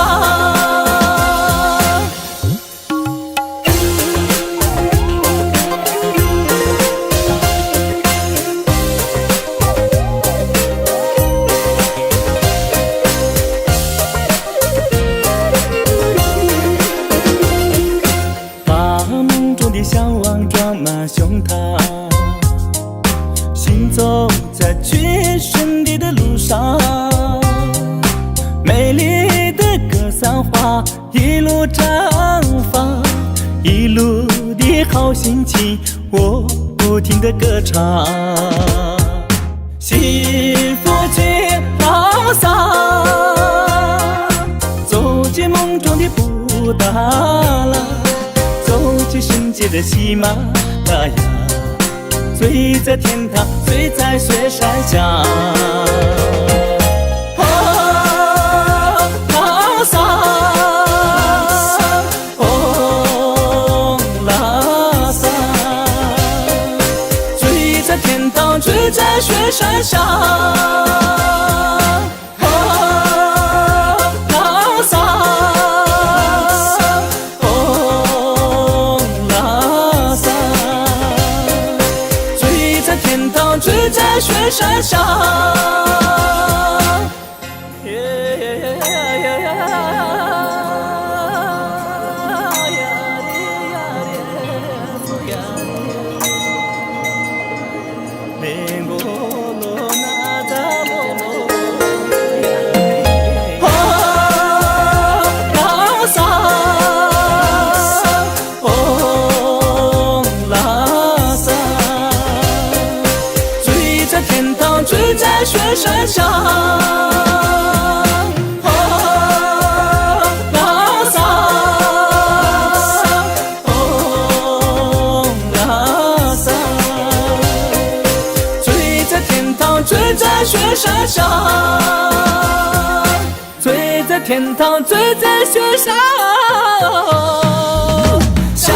走在去寻你的路上，美丽的格桑花一路绽放，一路的好心情我不停地歌唱，幸福去拉萨，走进梦中的布达拉，走进圣洁的喜马拉雅，醉在天堂，醉在雪山下。拉萨，哦，拉萨，醉在天堂，醉在雪山下。拉萨，哦，拉萨，醉在天堂，醉在雪山下。醉在雪山下，拉萨，哦，拉萨，醉在天堂，醉在雪山下，醉在天堂，醉在雪山下。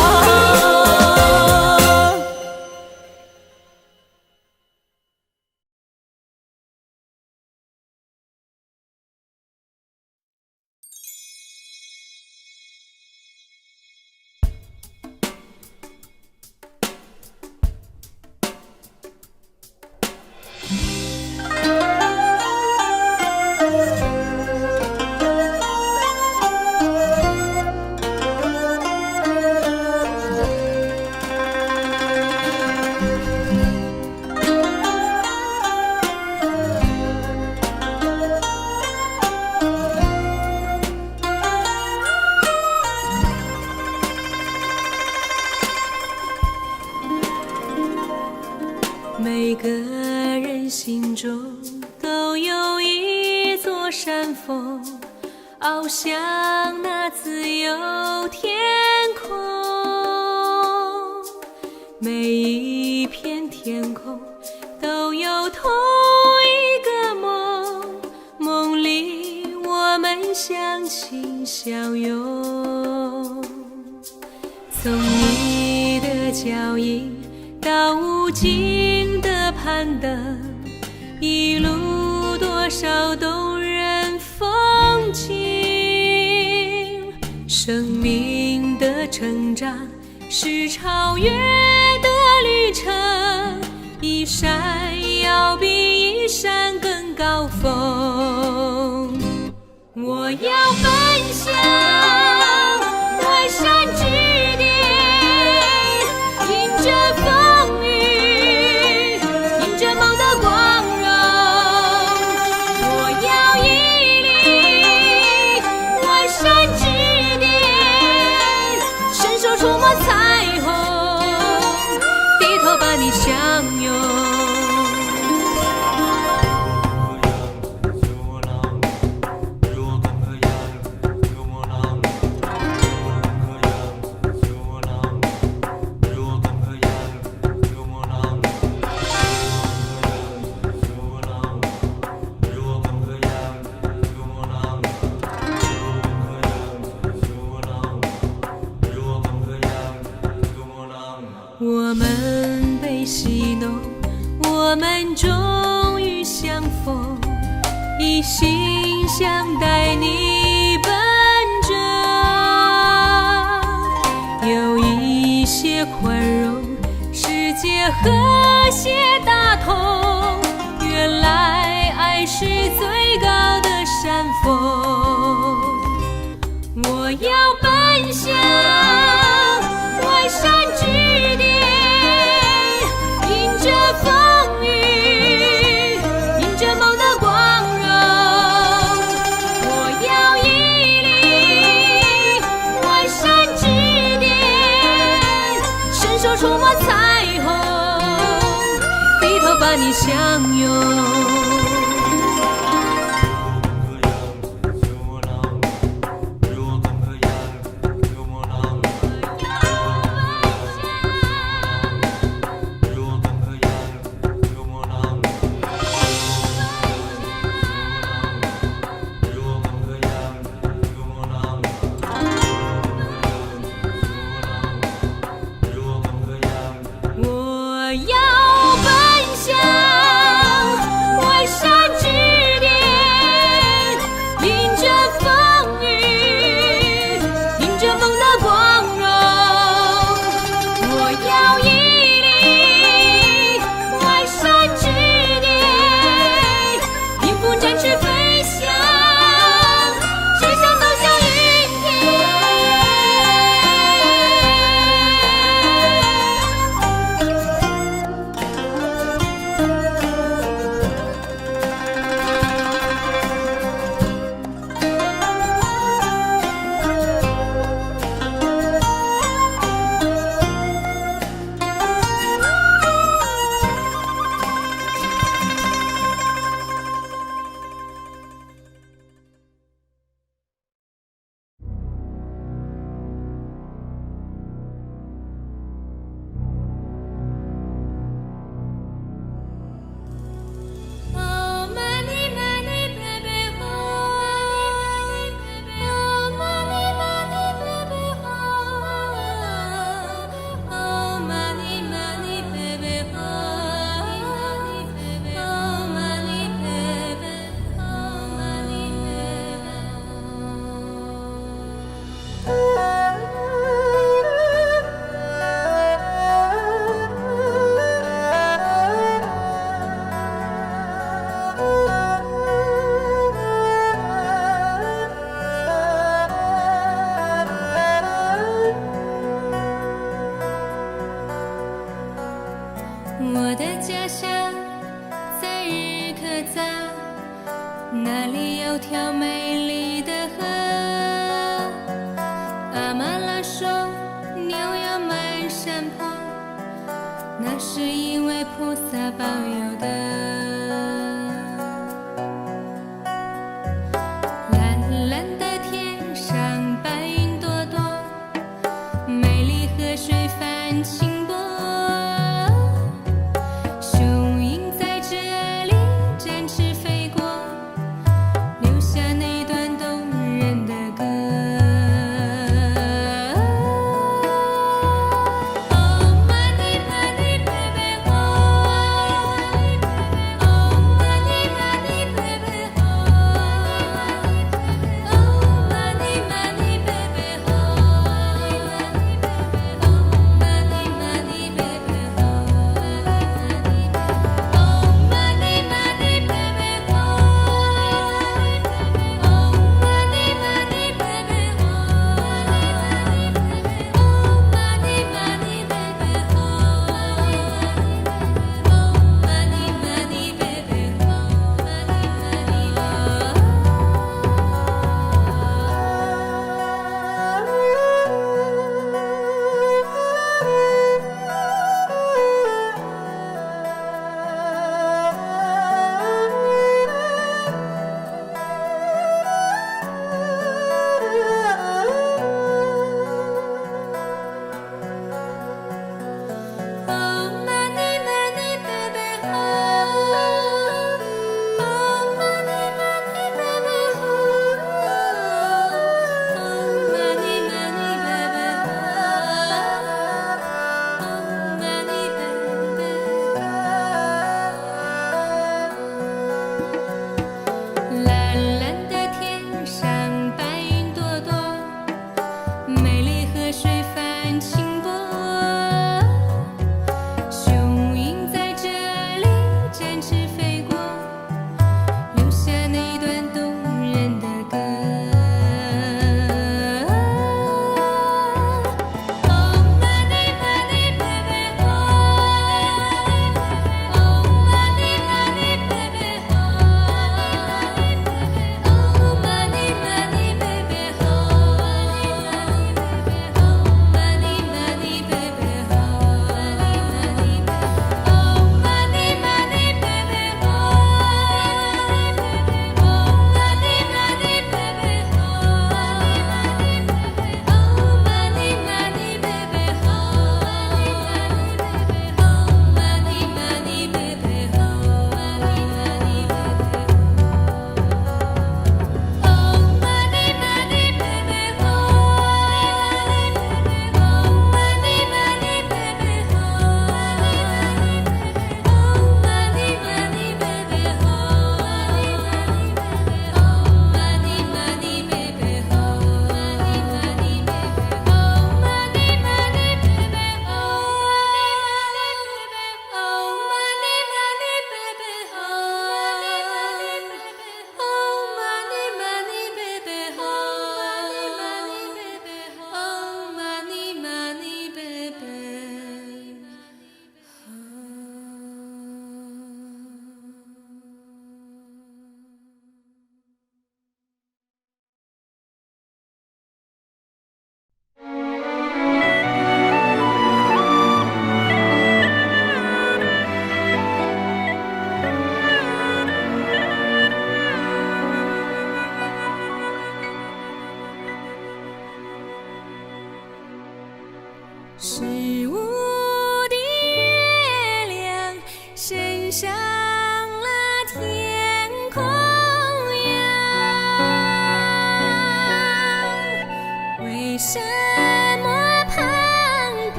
每个人心中都有一座山峰，翱翔那自由天空。每一片天空都有同一个梦，梦里我们相亲相拥。从你的脚印到无尽的攀登，一路多少动人风景。生命的成长是超越的旅程，一山要比一山更高峰。我要奔向外山之巅，迎着风雨，迎着梦的光荣。我要屹立外山之巅，伸手触摸彩虹，低头把你相拥。我们被戏弄，我们终于相逢，一心想带你奔着，有一些宽容，世界和谐大同。原来爱是最高的山峰，我要奔向外山之巅，迎着风雨，和你相拥。我要奔向外山之巅，迎着风雨，迎着风的光荣。我要屹立外山之巅，迎风展翅飞翔，只想走向云天。我的家乡在日喀则，那里有条美丽的河。阿玛拉说牛要满山坡，那是因为菩萨保佑的。蓝蓝的天上白云朵朵，美丽河水泛清波。雄鹰在这里展翅飞过，留下那段动人的歌。Oh money money baby oh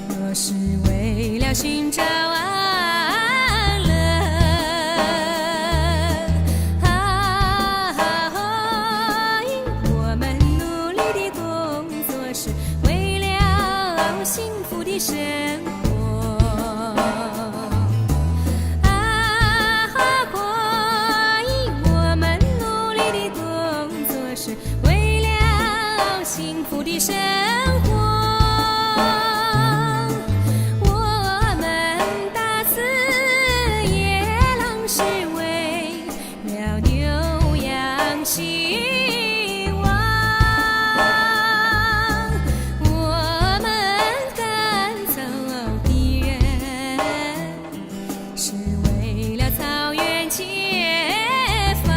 若是为了寻找安乐，我们努力的工作是为了幸福的生活。我们努力的工作是为了幸福的生活。我们打死野狼是为了牛羊兴旺，我们赶走敌人是为了草原解放。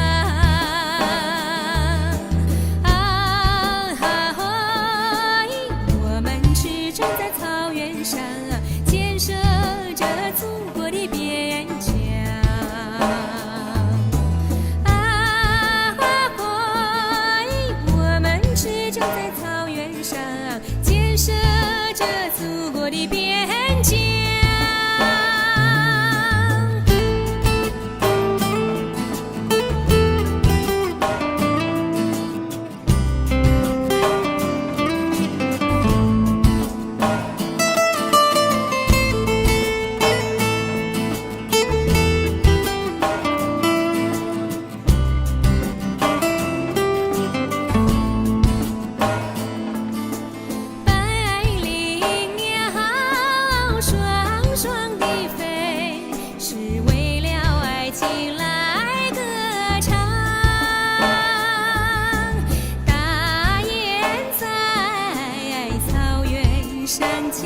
我们驰骋在草原上，建设着祖国的边疆。我们驰骋在草原上，建设着祖国的边疆。百灵鸟双双地飞，是为了爱情来歌唱。大雁在草原上讲，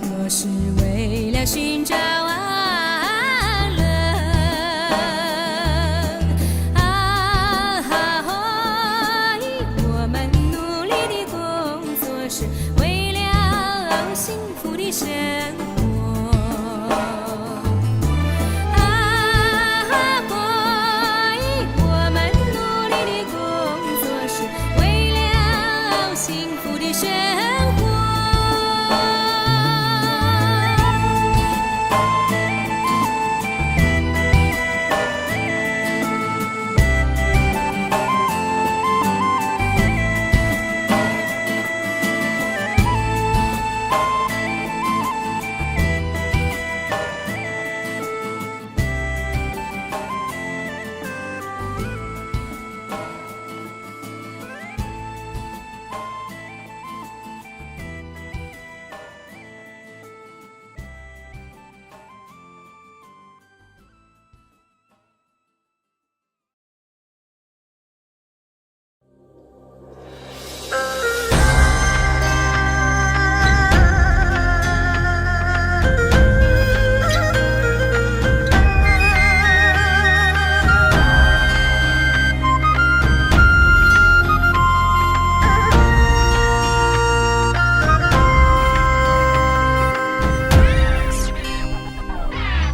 若是为了寻找安乐。我们努力的工作是为了幸福的生活。我们努力的工作是为了幸福的生活。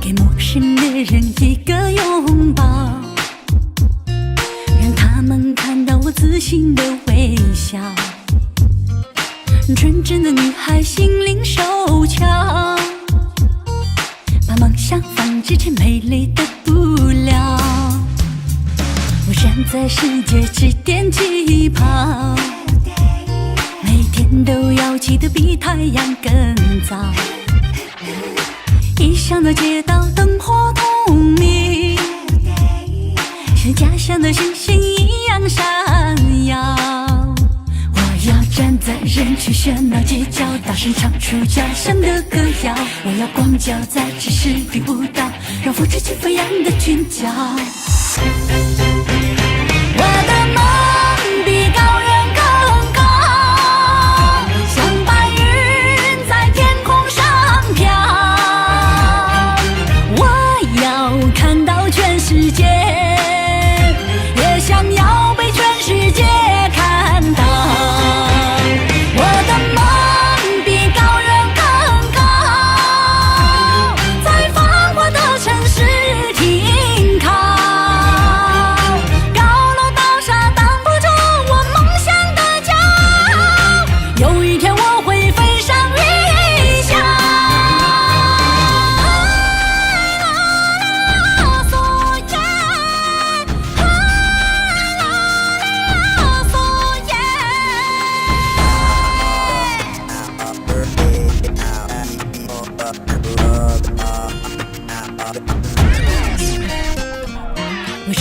给陌生的人一个拥抱，让他们看到我自信的微笑。纯真的女孩心灵手巧，把梦想纺织成美丽的布料。我站在世界之巅起跑，每天都要起得比太阳更早。异乡的街道灯火通明，像家乡的星星一样闪耀。我要站在人群喧闹街角，大声唱出家乡的歌谣。我要光脚在城市里舞蹈，让复制起飞扬的裙角。我的梦比高人更高，像白云在天空上飘。我要看到全世界，也想要被全世界看到。我的梦比高人更高，在繁华的城市停靠。高楼大厦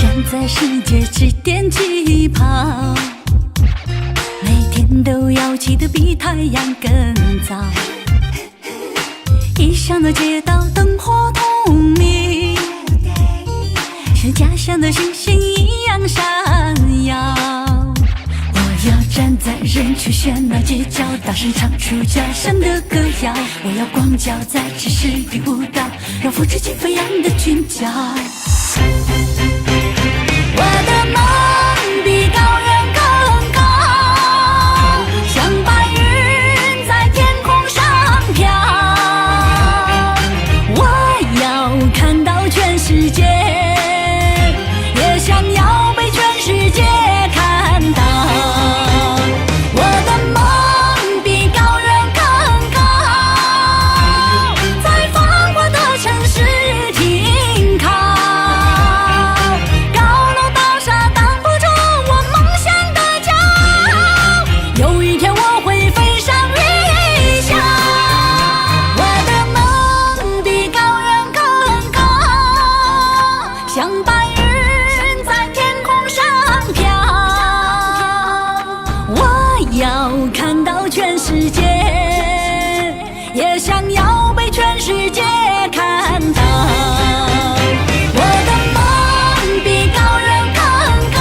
站在世界之巅起跑，每天都要起得比太阳更早。异乡的街道灯火通明，是家乡的星星一样闪耀。我要站在人群喧闹街角，大声唱出家乡的歌谣。我要光脚在城市里舞蹈，让复制起飞扬的裙角。我的梦比高原更高，像白云在天空上飘。我要看到全世界，也想要被全世界看到。我的梦比高原更高，在繁华的城市停靠。高楼大厦挡不住我梦想的骄傲，有一天我会飞上云霄。我的梦比高原更高，像白云在天空上飘。我要看到全世界，也想要被全世界看到。我的梦比高原更高，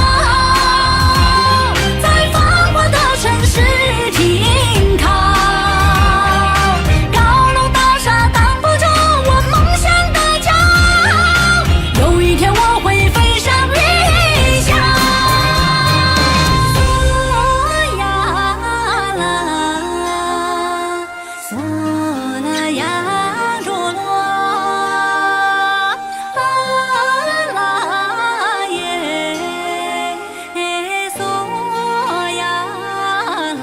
在繁华的城市停靠。高楼大厦挡不住我梦想的骄傲，有一天我会飞上云霄。嗦呀啦，嗦啦呀啰啰，啦啦耶，嗦呀啦。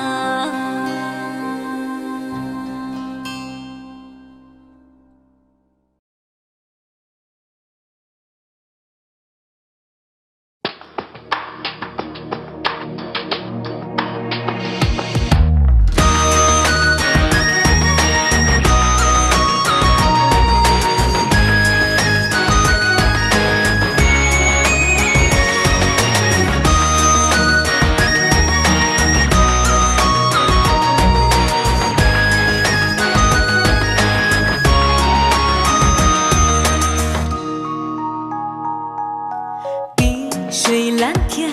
碧水蓝天，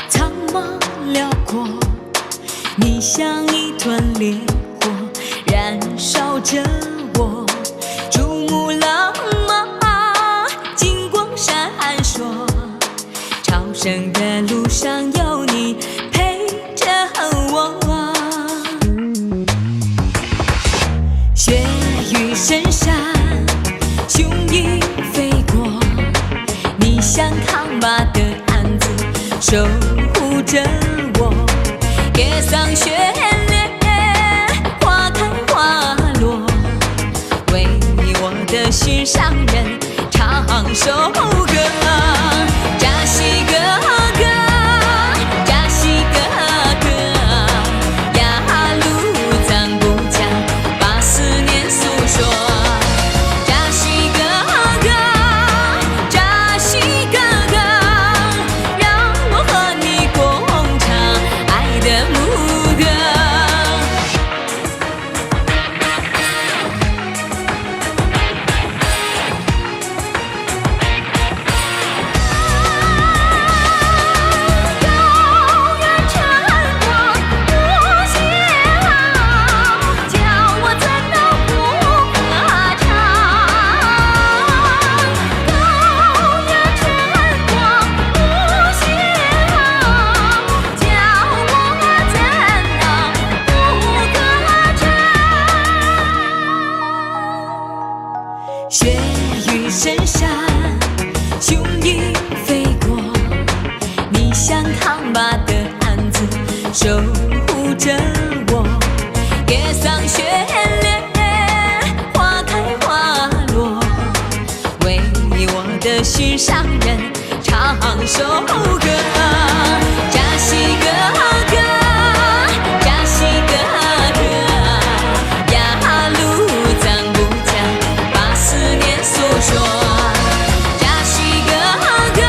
苍茫辽阔，你像一团烈火，燃烧着我。珠穆朗玛金光闪烁，朝圣的路上有你陪着我。雪域深山，雄鹰飞过，你像扛把的鞍子，守护着我。夜桑雪烈，花开花落，为我的心上人唱首歌。扎西哥哥，扎西哥哥，呀路咱不讲，把思念诉说。扎西哥哥，扎西哥哥，让我和你共唱爱的牧歌。高原晨光无限好，叫我怎能不歌唱？高原晨光无限好，叫我怎能不歌唱？雪域深山，雄鹰飞过，你像扛把的鞍子，守护着我。夜桑雪烈，花开花落，为我的心上人唱首歌。扎西哥哥，扎西哥哥，呀路咱不讲，把思念诉说。扎西哥哥，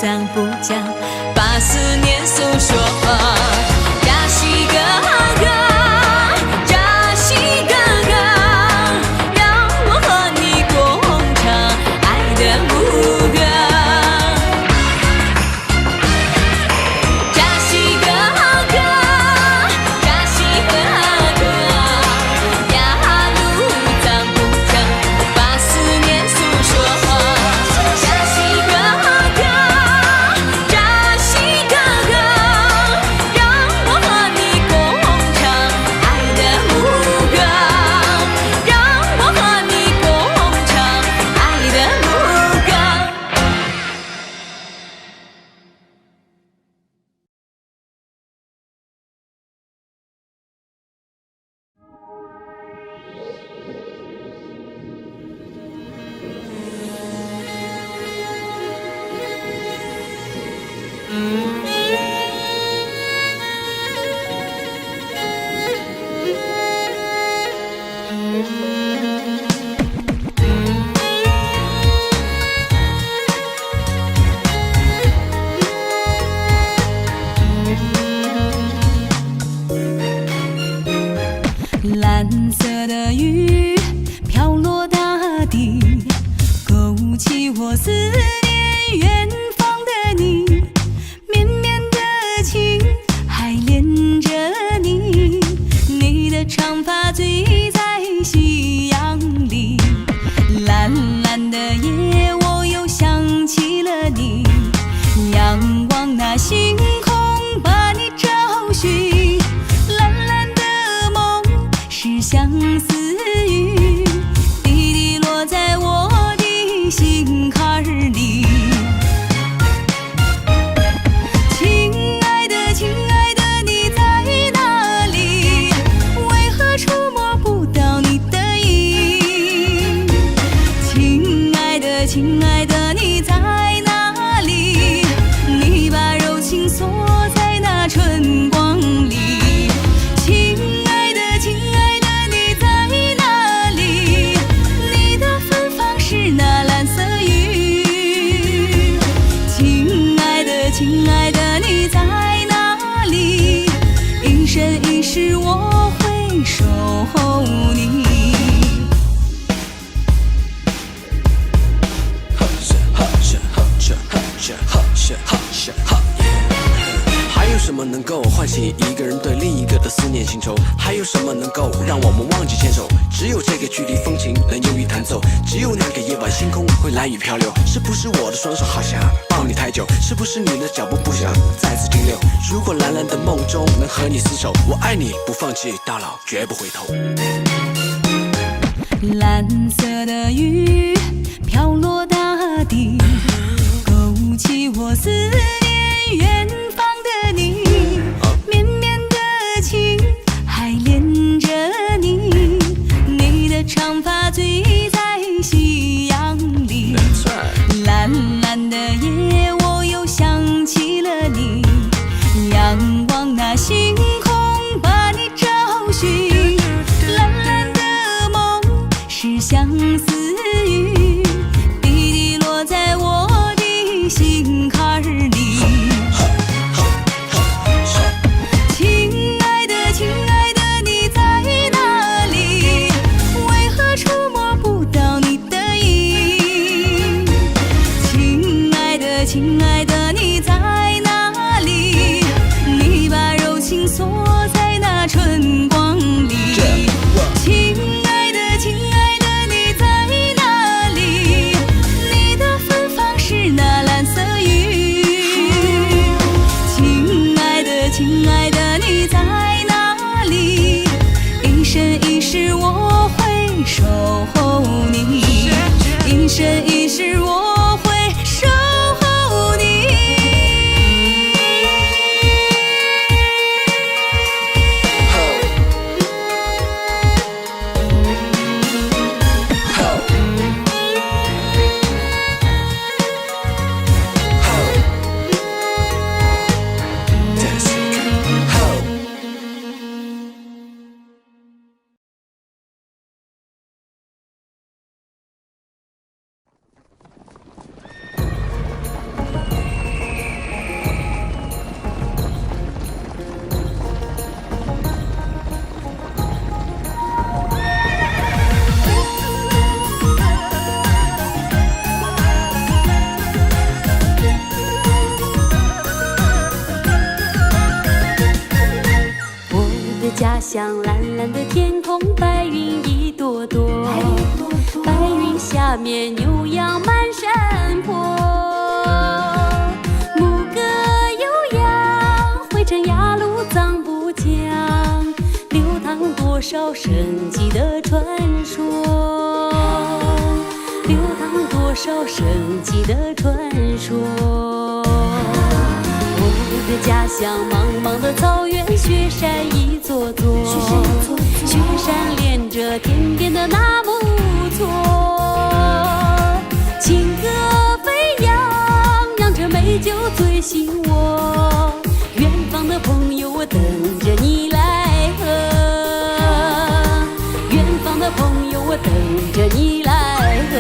讲不讲，把思念诉说。扎西哥哥，扎西哥哥，让我和你共唱爱的牧歌。扎西哥哥，扎西哥哥，呀路长不长，把思念诉说。扎西哥哥，扎西哥哥，让我和你共唱爱的牧歌，让我和你共唱爱的牧歌。蓝色的雨飘落大地，勾起我思念远方的你。绵绵的情还连着你，你的长发醉在夕阳里。蓝蓝的夜，我又想起了你，仰望那星空，把你找寻。蓝蓝的梦是相思雨，滴滴落在我的心坎里。亲爱的，亲爱的，你在哪里？为何触摸不到你的影？亲爱的，亲爱的，你在哪里？你把柔情锁在那春光里。亲爱的，亲爱的，你在哪里？你的芬芳是那蓝色雨。亲爱的，亲爱的，你在哪里？一生一世我会守候你。还有什么能够唤起一个人对另一个的思念情仇？还有什么能够让我们忘记牵手？只有这个距离，风情能用于弹奏。只有那个夜晚，星空会蓝雨漂流。是不是我的双手好想抱你太久？是不是你的脚步不想再次停留？如果蓝蓝的梦中能和你厮守，我爱你不放弃，到老绝不回头。蓝色的雨飘落大地，勾起我思念远方的你。绵绵的情还连着你，你的长发醉在夕阳里。蓝蓝的夜，我又想起了你，仰望那星空，把你找寻。蓝蓝的梦是相思雨，滴滴落在我的心坎里。亲爱的，亲爱的，你在哪里？为何触摸不到你的影？亲爱的，亲爱的，你在哪里？你把柔情锁在那春光里。亲爱的，亲爱的，你在哪里？你的芬芳是那蓝色雨。亲爱的，亲爱的，你在哪里？一生一世我会守候你，一生一世我会守候你。乡，蓝蓝的天空，白云一朵朵，白云下面牛羊满山坡，牧歌悠扬，汇成雅鲁藏布江，流淌多少神奇的传说，流淌多少神奇的传说。我的家乡，茫茫的草原，雪山一座座，雪山连着天边的那木错，情歌飞扬，让这美酒醉醒我。远方的朋友，我等着你来喝。远方的朋友，我等着你来喝。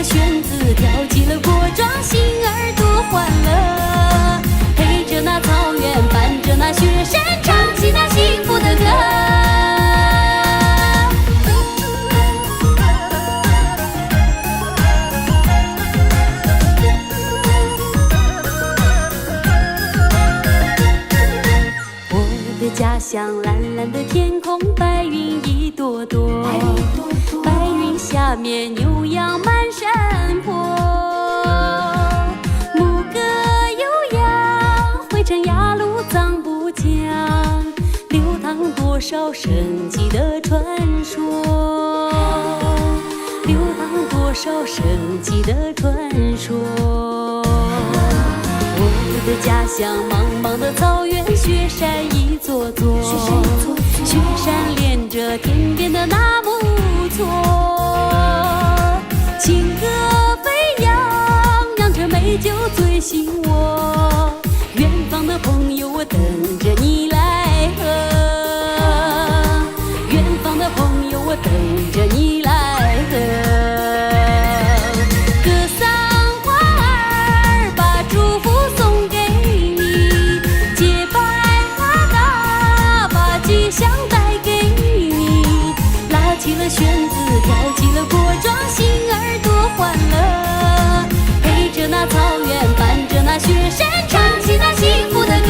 弦子跳起了锅庄，心儿多欢乐。陪着那草原，伴着那雪山，唱起那幸福的歌。我的家乡，蓝蓝的天空，白云一朵朵，白云下面牛羊满山坡，牧歌悠扬，汇成雅鲁藏布江，流淌多少神奇的传说，流淌多少神奇的传说。我的家乡，茫茫的草原，雪山一座座，雪山连着天边的那木错，情歌飞扬，让这美酒醉醒我。远方的朋友，我等着你来喝。远方的朋友，我等着你来喝。歌桑花儿，把祝福送给你；洁白花嘎，把吉祥带给你。拉起了弦子，跳起了锅庄，心儿多欢乐。陪着那草原，伴着那雪山，唱起那幸福的歌。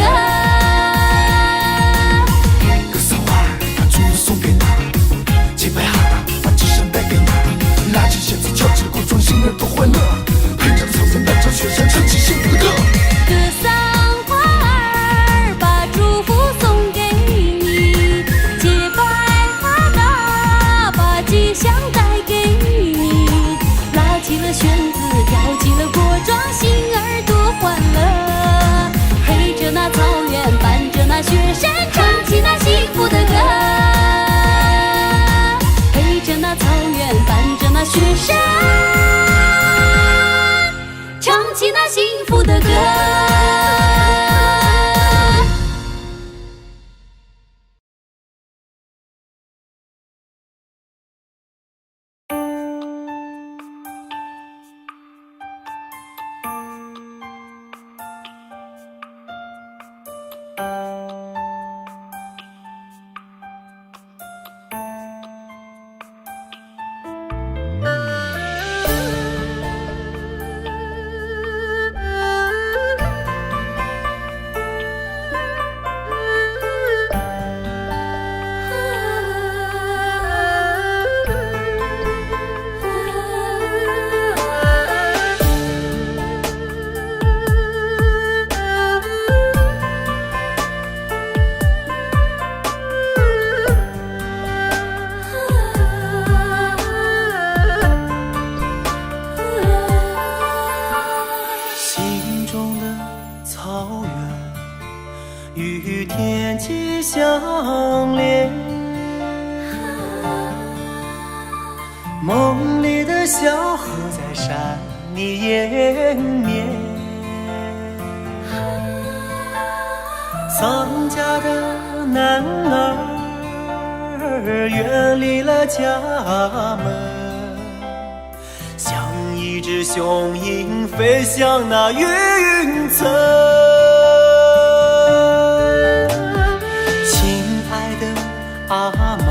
歌桑花儿，把祝福送给你；洁白哈达，把吉祥带给你。拉起弦子，跳起了锅庄，心儿多欢乐。陪着草原，伴着雪山，唱起幸福的歌。歌桑花儿，把祝福送给你；洁白花嘎，把吉祥带给你。拉起了弦子，跳起了锅庄，心儿多欢乐。陪着那草原，伴着那雪山，唱起那幸福的歌。陪着那草原，伴着那雪山，唱起那幸福的歌。相连，梦里的小河在山里延绵，丧家的男儿远离了家门，像一只雄鹰飞向那云层。亲爱的阿妈，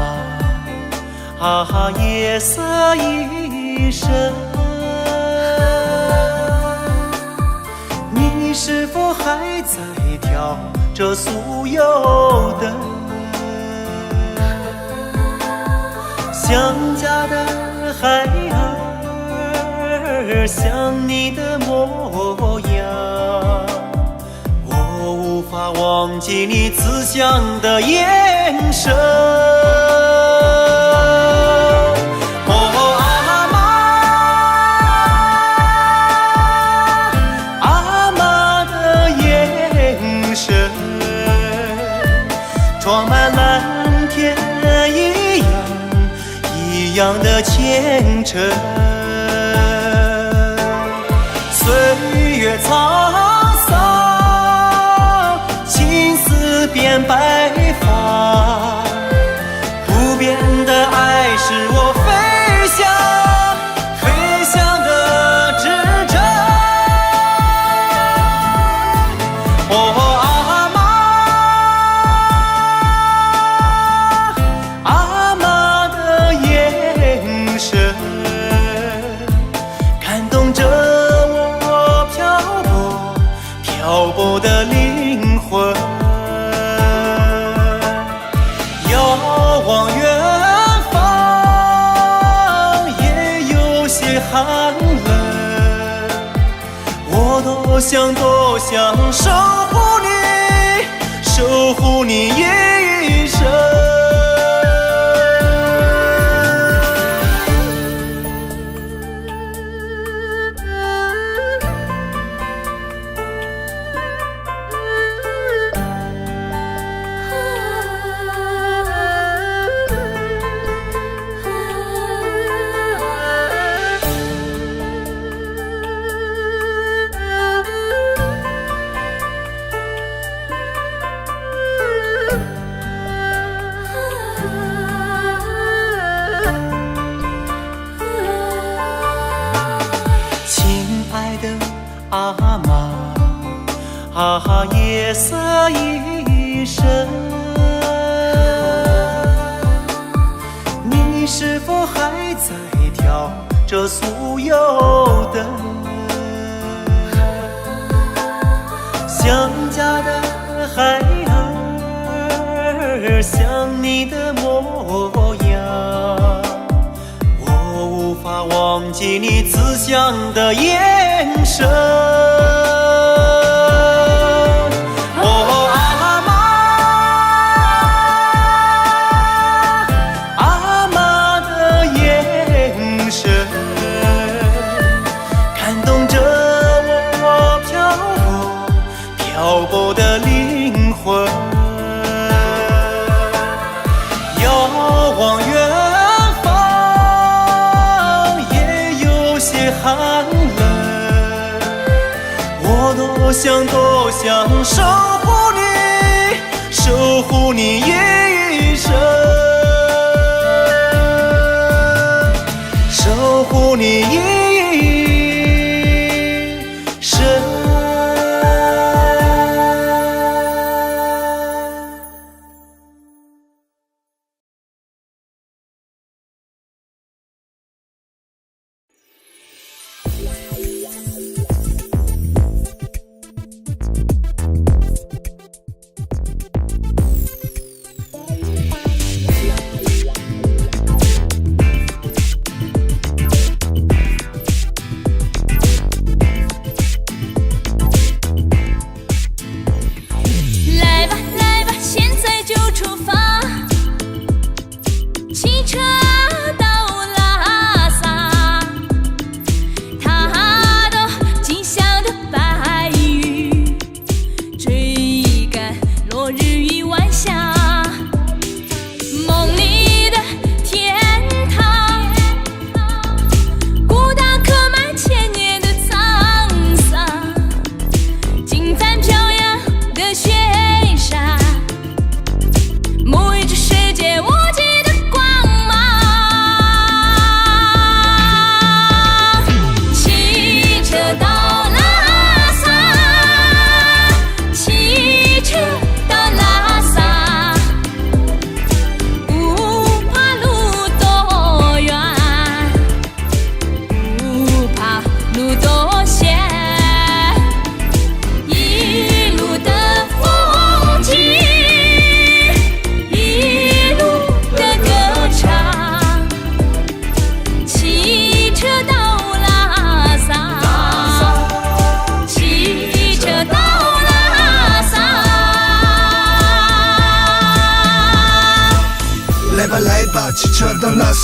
夜色已深，你是否还在挑着酥油灯？想家的孩儿，想你的模样，我无法忘记你慈祥的眼神。装满蓝天一样的虔诚，岁月沧桑，青丝变白发，不变的爱是我飞翔的指针。漂泊的灵魂，遥望远方，也有些寒冷。我多想守护你一生。阿妈，夜色已深，你是否还在挑着酥油灯？想家的孩儿，想你的模样，我无法忘记你慈祥的眼神。漂泊的灵魂，遥望远方，也有些寒冷。我多想守护你一生，守护你一生。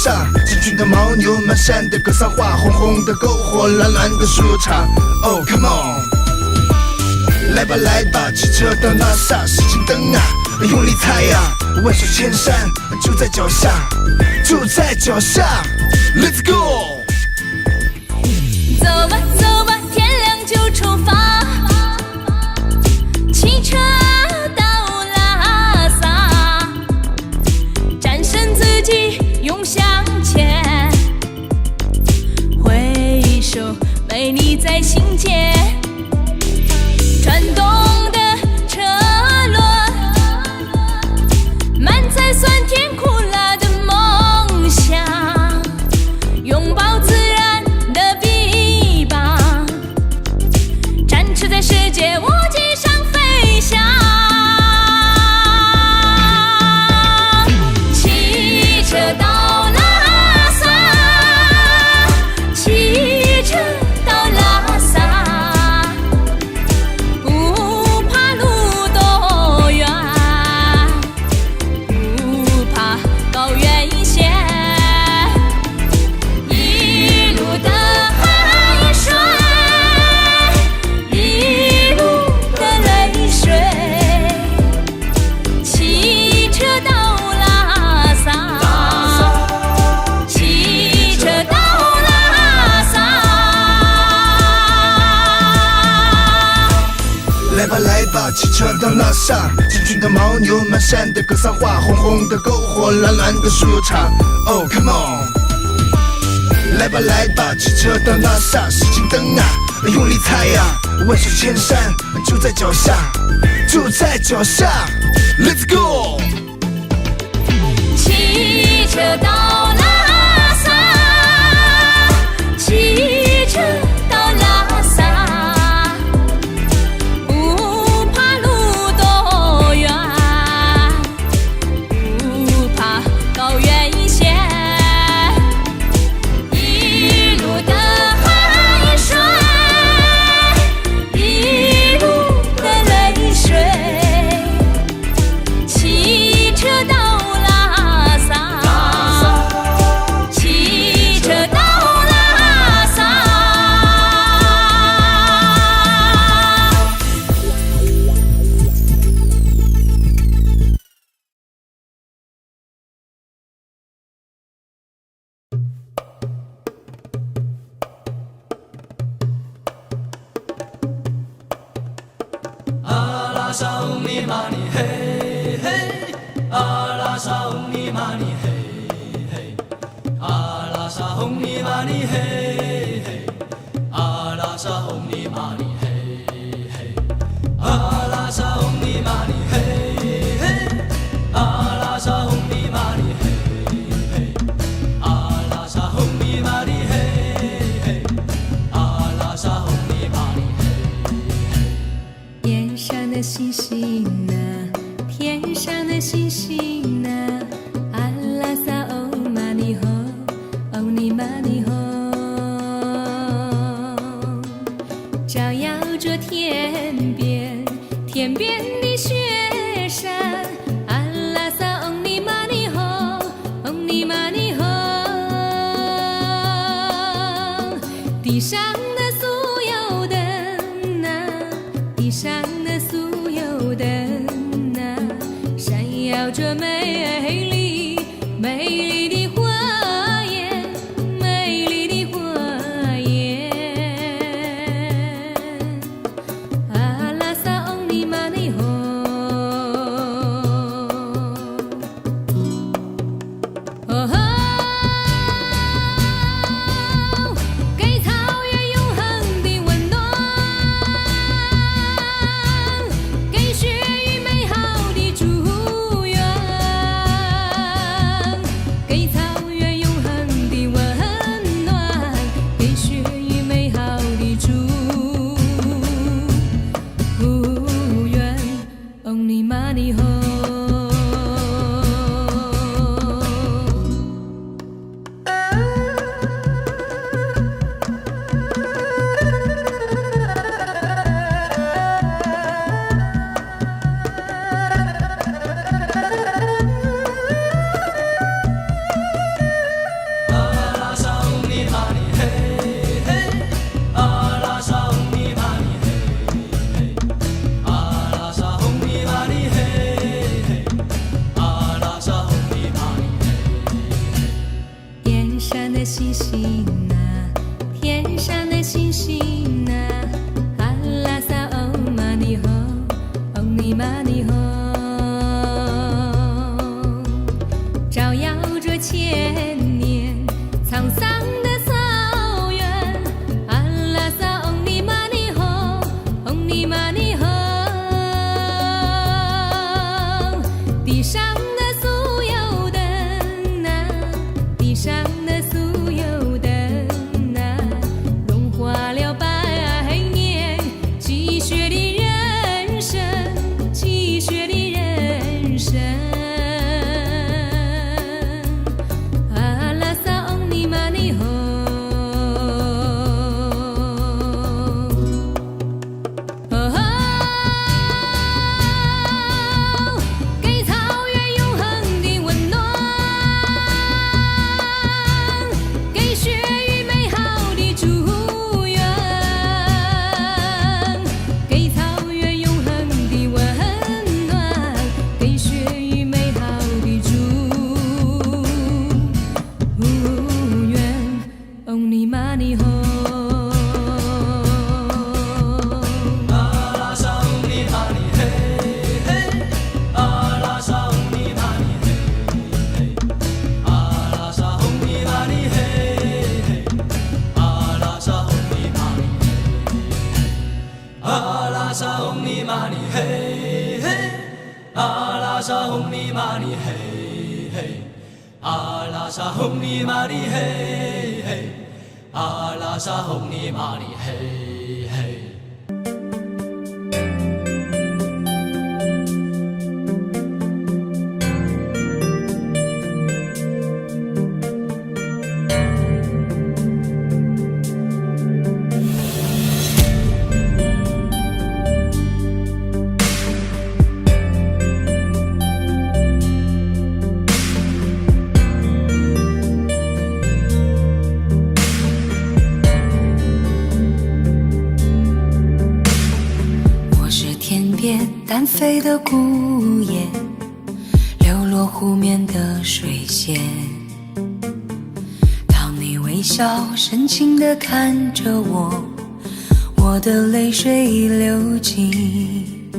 沙，成群的牦牛，满山的格桑花，红红的篝火，蓝蓝的树油厂。Oh come on， 来吧来吧，汽车到拉萨，十斤灯啊，用力踩呀，万水千山就在脚下，就在脚下。Let's go。走吧走吧，天亮就出发，汽车到拉萨，战胜自己勇向前，回首美丽在心间，转动的车轮满载酸甜苦辣的梦想，拥抱自然的臂膀，展翅在世界无际上飞翔。汽车到拉萨，汽车到拉萨，不怕路多远，不怕高原险，一路的汗水，一路的泪水，汽车到拉萨，汽车到拉萨。来吧来吧，汽车到拉萨，成群的牦牛，满山的格桑花，红红的篝火，蓝蓝的树油厂。Oh come on， 来吧来吧，汽车到拉萨，十斤灯啊，用力踩呀，万水千山就在脚下，就在脚下。Let's go。汽车到拉萨，汽车到拉萨，不怕路多远，不怕高原险，一路的汗水，一路的泪水，汽车到拉萨，汽车到拉萨。阿拉萨嗡里玛尼嘿嘿，阿拉萨嗡里玛尼嘿嘿，阿拉萨嗡里玛尼嘿嘿，阿拉萨嗡里玛尼嘿嘿，阿拉萨嗡里玛尼嘿嘿，阿拉萨嗡里玛尼嘿嘿，阿拉萨嗡里玛尼嘿嘿，阿拉萨嗡里玛尼嘿。天上的星星啊，天上的星星啊，阿拉萨欧玛尼吼，欧尼玛尼吼，照耀着天边，天边的雪山，阿拉萨欧尼玛尼吼，欧尼玛尼吼，地上的酥油灯啊，地上的酥油灯啊，闪耀着美丽美丽的花颜，美丽的花颜。阿拉萨翁尼玛尼吼，哦吼，给草原永恒的温暖，给雪域美好的祝愿。玛尼嘿嘿，阿拉萨红尼玛尼嘿嘿，阿拉萨红尼玛尼嘿嘿，阿拉萨红尼玛尼嘿嘿。单飞的孤雁，流落湖面的水仙。当你微笑深情地看着我，我的泪水已流尽。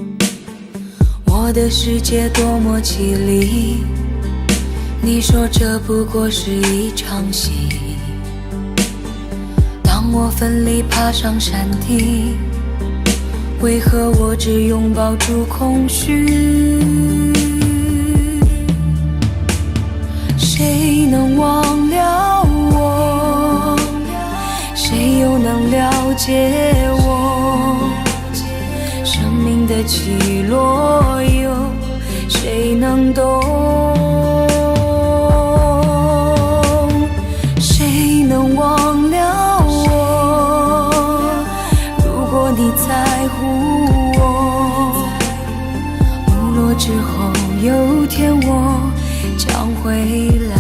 我的世界多么绮丽，你说这不过是一场戏。当我奋力爬上山顶，为何我只拥抱住空虚？谁能忘了我？谁又能了解我？生命的起落，有谁能懂？谁能忘了我？如果你在乎我，日落之后有天我将回来。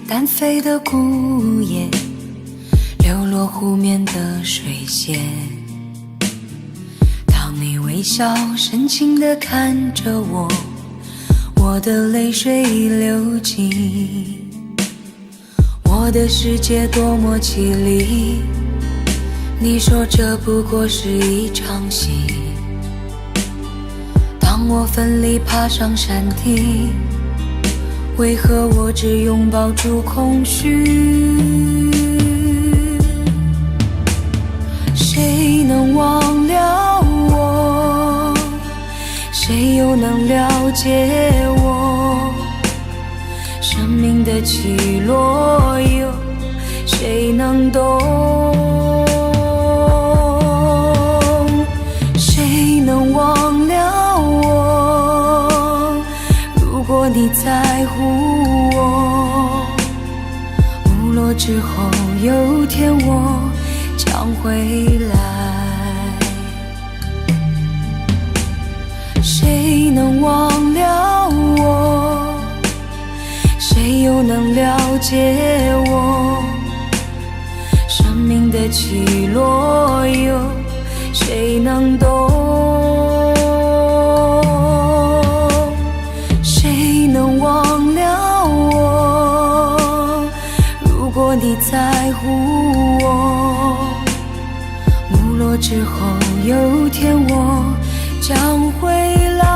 单飞的孤雁，流落湖面的水仙。当你微笑深情地看着我，我的泪水已流尽。我的世界多么绮丽，你说这不过是一场戏。当我奋力爬上山顶，为何我只拥抱住空虚？谁能忘了我？谁又能了解我？生命的起落，有谁能懂？谁能忘了我？如果你在乎我，日落之后有天我将回来。谁能忘了我？谁又能了解我？生命的起落，有谁能懂？谁能忘了我？如果你在乎我，日落之后有天我将回来。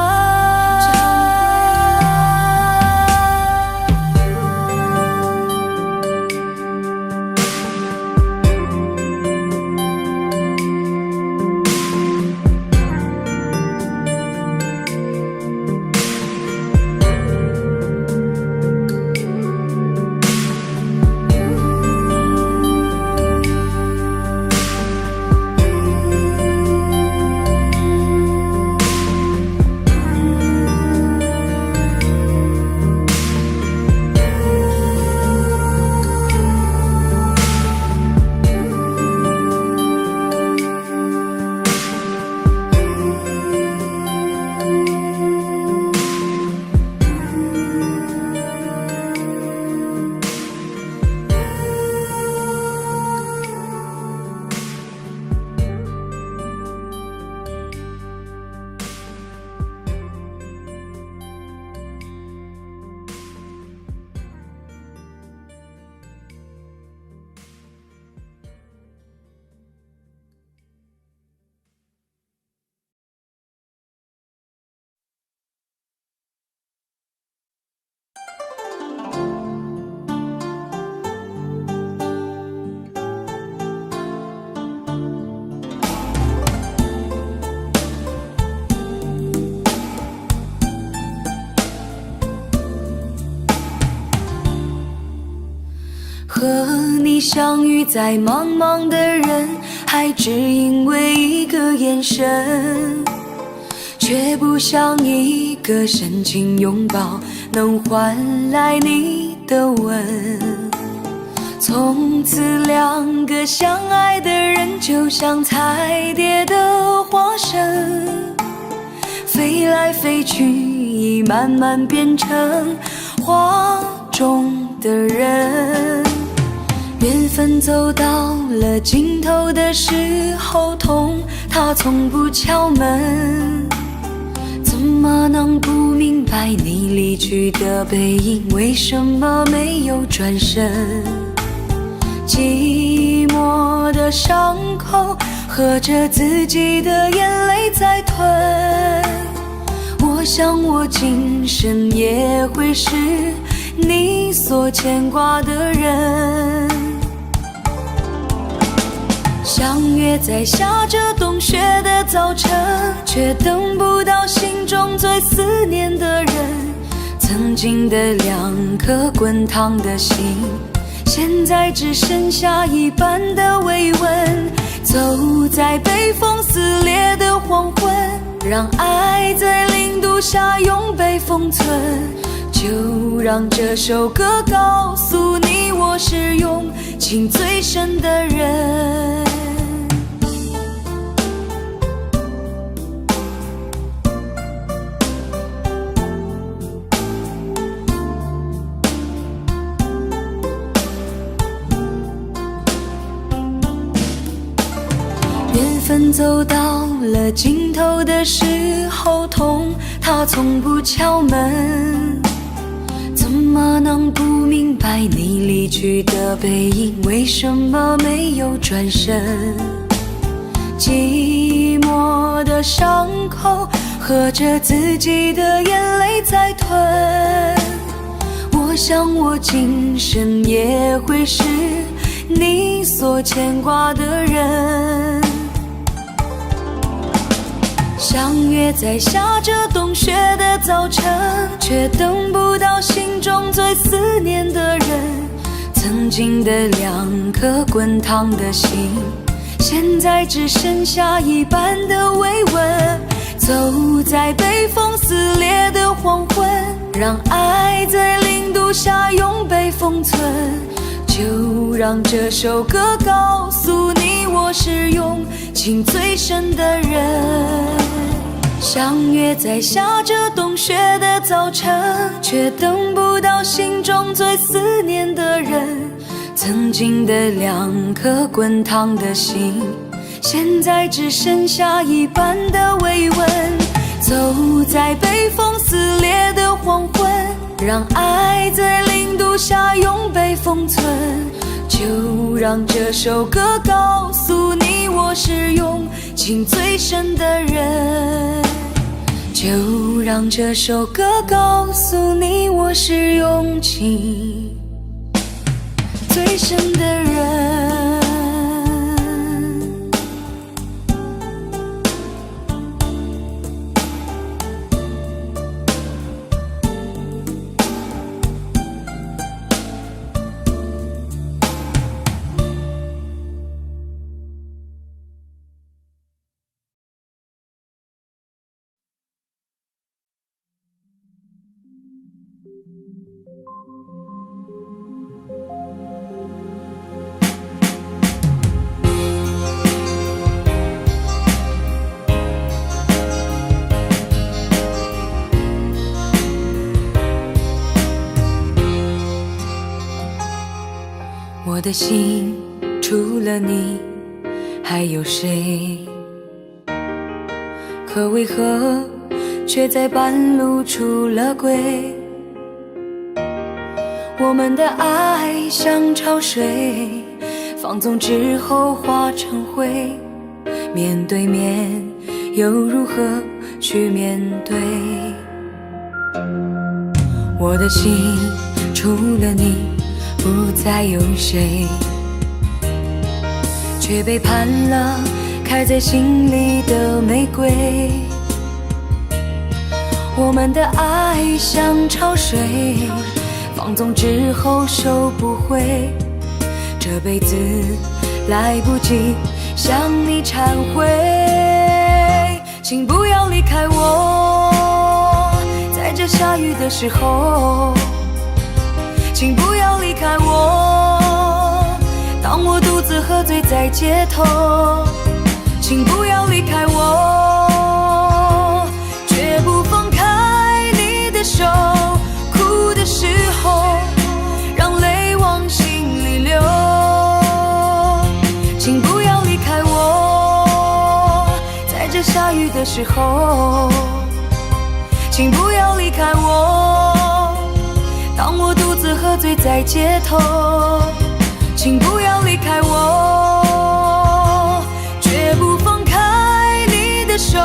相遇在茫茫的人海，只因为一个眼神，却不想一个深情拥抱能换来你的吻。从此两个相爱的人就像彩蝶的化身，飞来飞去已慢慢变成画中的人。缘分走到了尽头的时候，痛它从不敲门，怎么能不明白你离去的背影，为什么没有转身？寂寞的伤口喝着自己的眼泪在吞，我想我今生也会是你所牵挂的人。相约在下着冬雪的早晨，却等不到心中最思念的人。曾经的2颗滚烫的心，现在只剩下一半的慰问。走在被风撕裂的黄昏，让爱在0度下永被封存。就让这首歌告诉你，我是用情最深的人。缘分走到了尽头的时候，痛它从不敲门，怎么能不明白你离去的背影，为什么没有转身？寂寞的伤口喝着自己的眼泪在吞，我想我今生也会是你所牵挂的人。相约在下着冬雪的早晨，却等不到心中最思念的人。曾经的2颗滚烫的心，现在只剩下一半的慰问。走在被风撕裂的黄昏，让爱在0度下永被封存。就让这首歌告诉你，我是用情最深的人。相约在下着冬雪的早晨，却等不到心中最思念的人。曾经的2颗滚烫的心，现在只剩下一半的慰问。走在被风撕裂的黄昏，让爱在0度下永被封存。就让这首歌告诉你，我是用情最深的人。就让这首歌告诉你，我是用情最深的人。我的心除了你还有谁？可为何却在半路出了轨？我们的爱像潮水，放纵之后化成灰。面对面又如何去面对？我的心除了你不再有谁，却背叛了开在心里的玫瑰。我们的爱像潮水，放纵之后收不回，这辈子来不及向你忏悔，请不要离开我，在这下雨的时候，请不要离开我，当我独自喝醉在街头，请不要离开我，绝不放开你的手，哭的时候让泪往心里流，请不要离开我，在这下雨的时候，请不要离开我，当我独自喝醉在街头，请不要离开我，绝不放开你的手，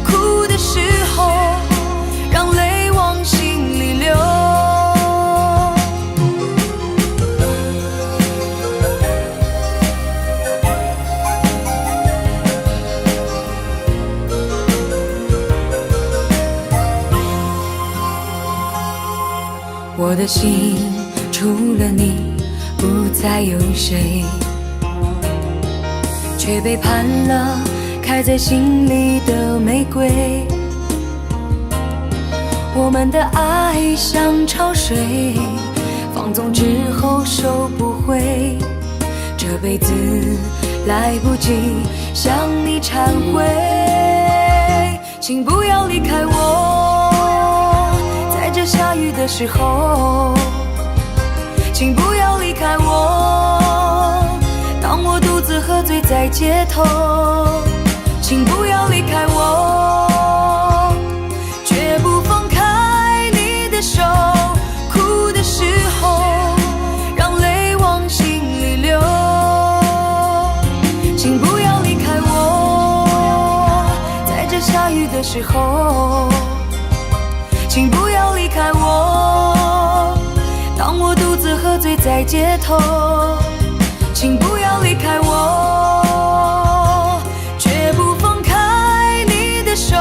哭的时候让泪往心里流。我的心除了你不再有谁，却背叛了开在心里的玫瑰。我们的爱像潮水，放纵之后收不回，这辈子来不及向你忏悔，请不要离开我，在这下雨的时候，请不要离开我，当我独自喝醉在街头，请不要离开我，绝不放开你的手，哭的时候让泪往心里流，请不要离开我，在这下雨的时候，请不要离开我，当我独自喝醉在街头，请不要离开我，绝不放开你的手，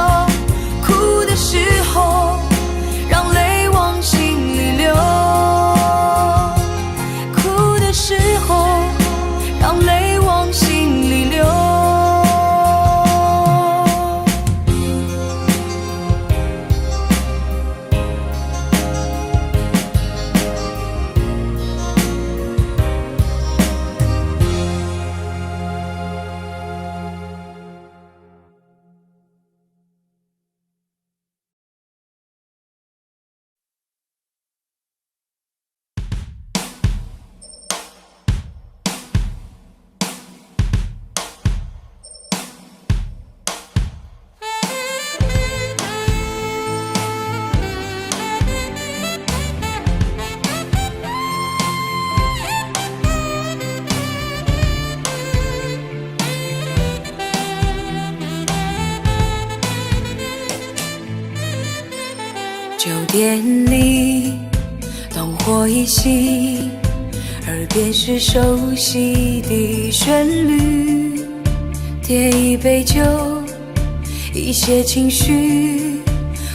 哭的时候让泪往心里流，哭的时候让泪往心里流。酒店里灯火已熄，耳边是熟悉的旋律，点一杯酒，一些情绪，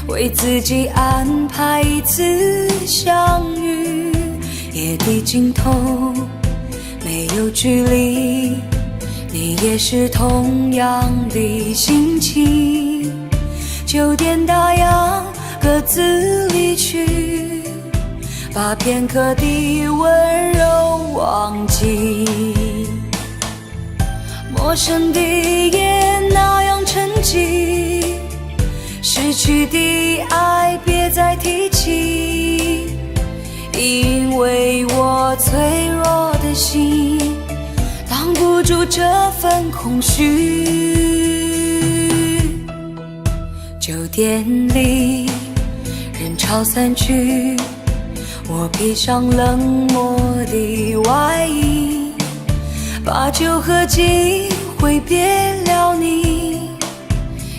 为自己安排一次相遇。夜的尽头没有距离，你也是同样的心情。酒店打烊，各自离去，把片刻的温柔忘记。陌生的夜那样沉寂，失去的爱别再提起，因为我脆弱的心挡不住这份空虚。酒店里人潮散去，我披上冷漠的外衣，把酒喝尽，挥别了你，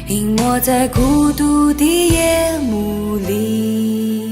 隐没在孤独的夜幕里。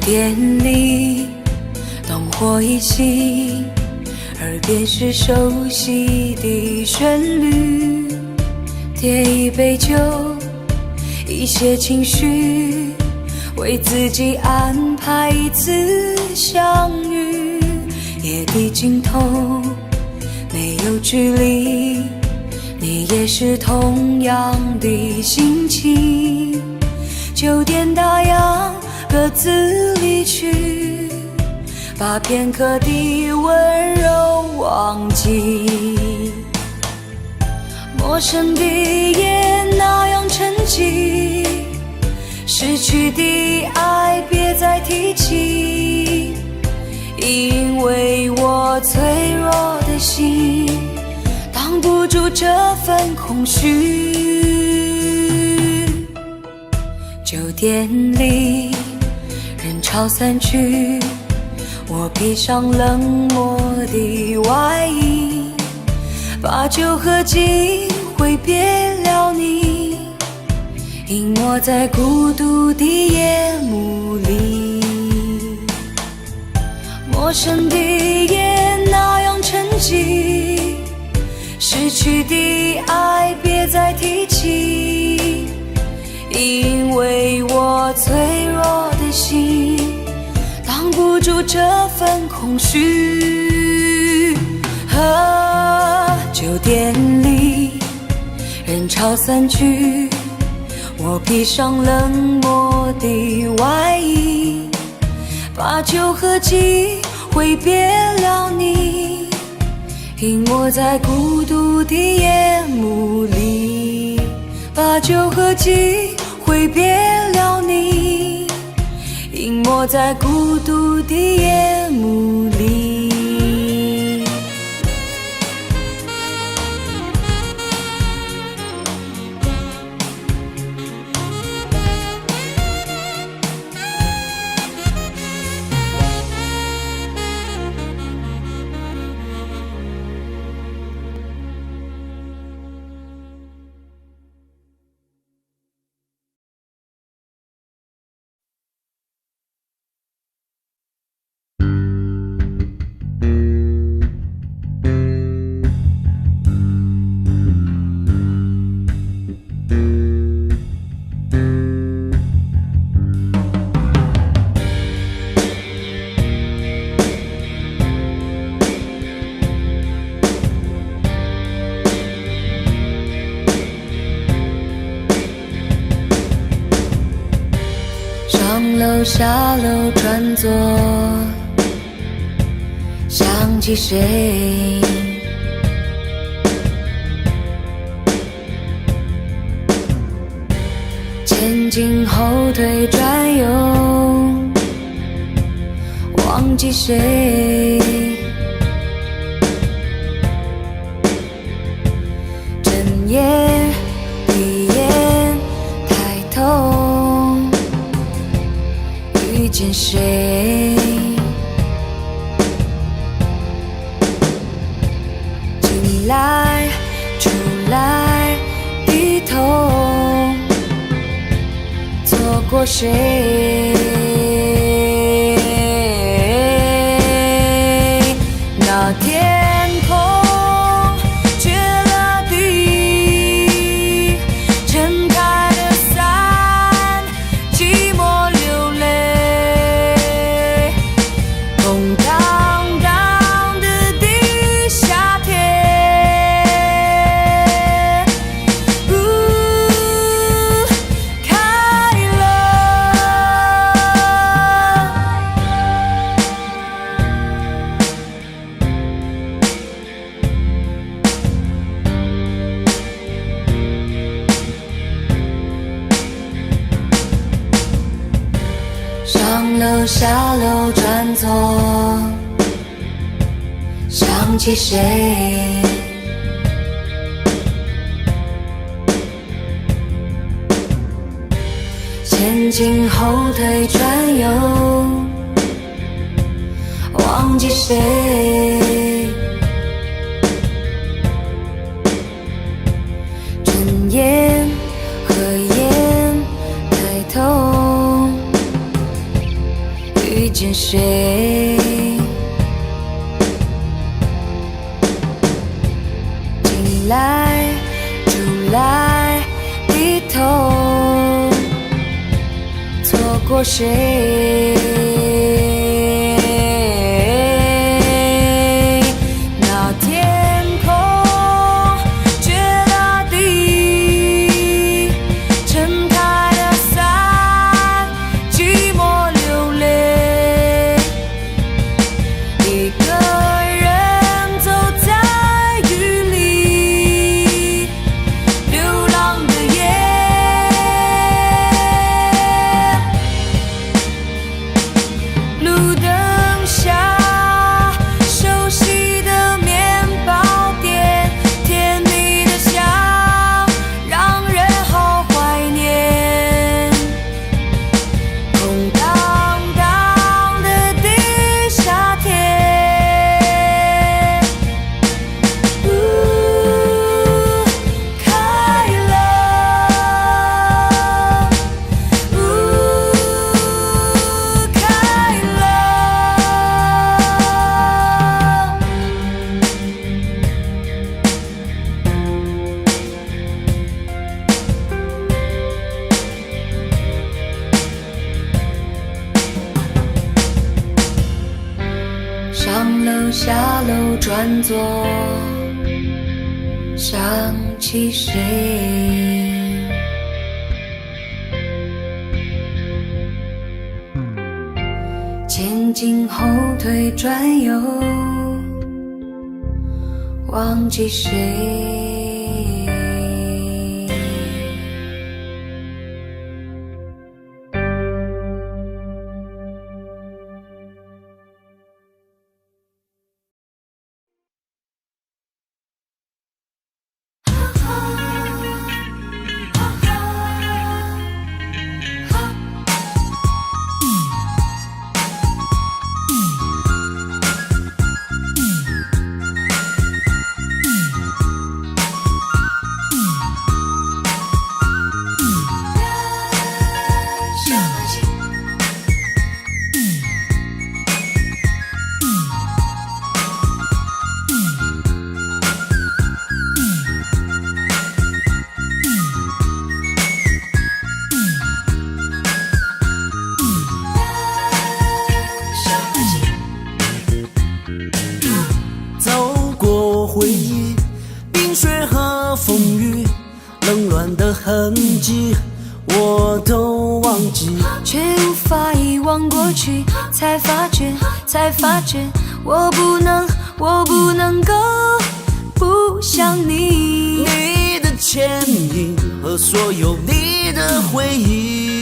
店里灯火已熄，耳边是熟悉的旋律。点一杯酒，一些情绪，为自己安排一次相遇。夜的尽头没有距离，你也是同样的心情。9点打烊，各自离去，把片刻的温柔忘记。陌生的夜那样沉寂，失去的爱别再提起，因为我脆弱的心挡不住这份空虚。9点里人潮散去，我披上冷漠的外衣，把酒喝尽，挥别了你，隐没在孤独的夜幕里。陌生的夜那样沉寂，失去的爱别再提起，因为我脆弱的心挡不住这份空虚。9点里人潮散去，我披上冷漠的外衣，把酒喝尽，挥别了你，隐没在孤独的夜幕里。把酒喝尽，挥别了你，隐没在孤独的夜幕里。上楼下楼转左，想起谁？前进后退转右，忘记谁？整夜闭眼抬头，遇见谁？进来出来低头，错过谁？那天空决了堤，撑开了伞，寂寞流泪，空荡荡的地下铁，开了。上楼下楼转左，想起谁？前进后退转右，忘记谁？睁眼合眼抬头，过谁？那天空却大地，撑开了伞，寂寞流泪，一个人走在雨里，流浪的夜。路灯下，熟悉的面包店，甜蜜的笑，让人好怀念。空荡荡的地下铁，开了，开了。上楼下楼转左，想起谁？前进后退转右，忘记谁？走过回忆，冰雪和风雨，冷暖的痕迹，我都忘记，却无法遗忘过去，才发觉，我不能够不想你。你的倩影和所有你的回忆，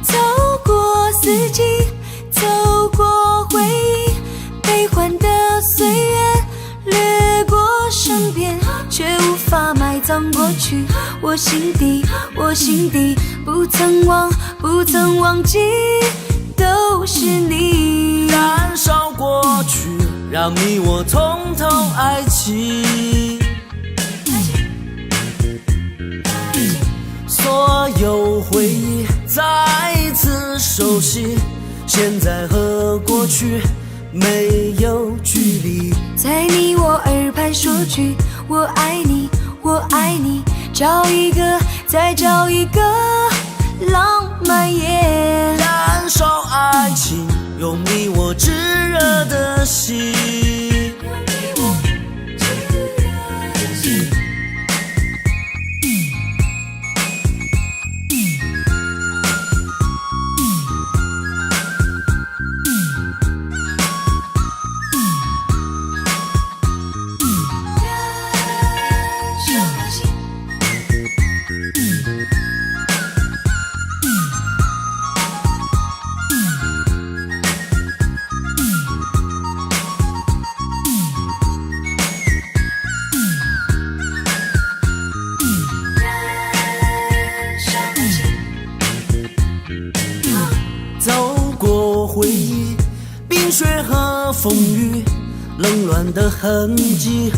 走过四季，走过回忆，悲欢的岁月掠过身边，却无法埋葬过去。我心底不曾忘记，都是你。燃烧过去，让你我从头爱起。所有回忆再一次熟悉，现在和过去没有距离。在你我耳畔说句我爱你，我爱你，找一个，再找一个浪漫夜。燃烧爱情，用你我炙热的心。走过回忆，冰雪和风雨，冷暖的痕迹，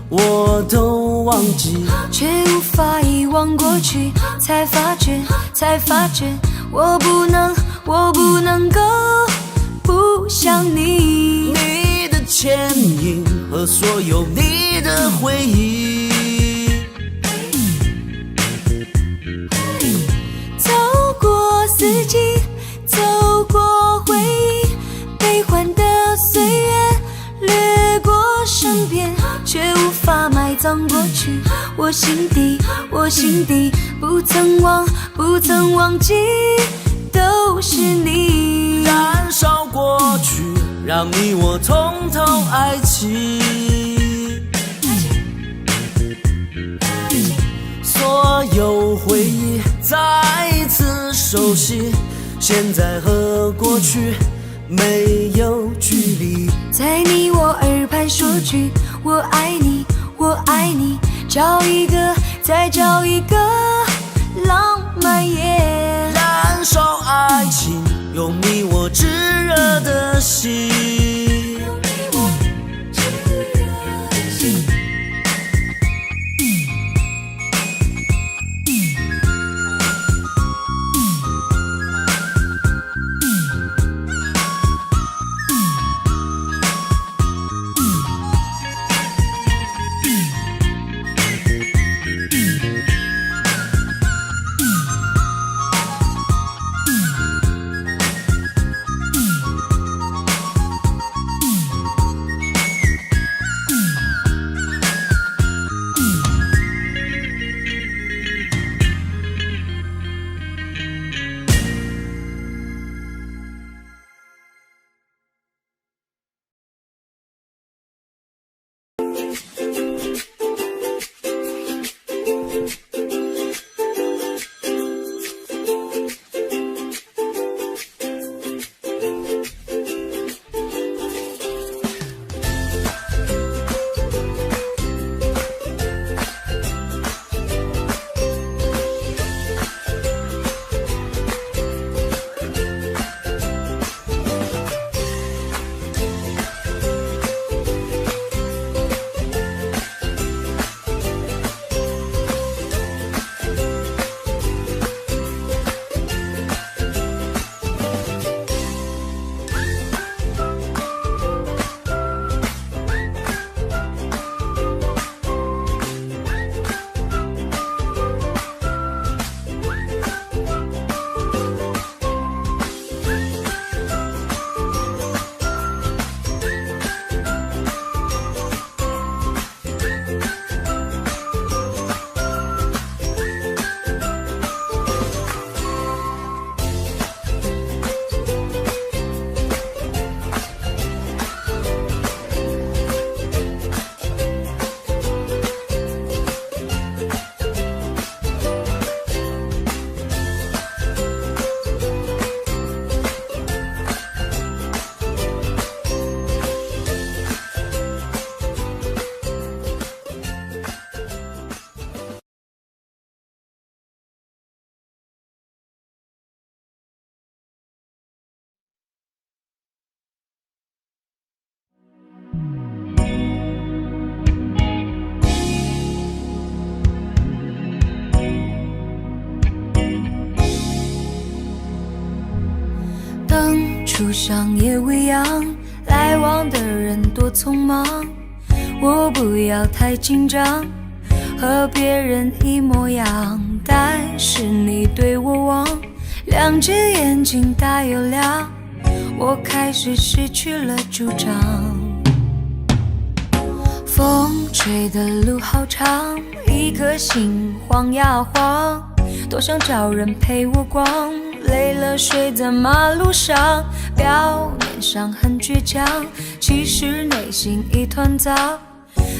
我都忘记，却无法遗忘过去，才发觉，我不能够不想你。你的倩影和所有你的回忆，走过四季，走过回忆，悲欢的岁月掠过身边，却无法埋葬过去。我心底，我心底不曾忘，不曾忘记，都是你。燃烧过去，让你我从头爱起。所有回忆再次熟悉，现在和过去没有距离。在你我耳畔说句我爱你，我爱你，找一个，再找一个浪漫夜。燃烧爱情，用你我炙热的心。树上也未央，来往的人多匆忙，我不要太紧张，和别人一模样，但是你对我望，两只眼睛大又亮，我开始失去了主张。风吹的路好长，一颗心晃呀晃，多想找人陪我逛，累了睡在马路上，表面上很倔强，其实内心一团糟，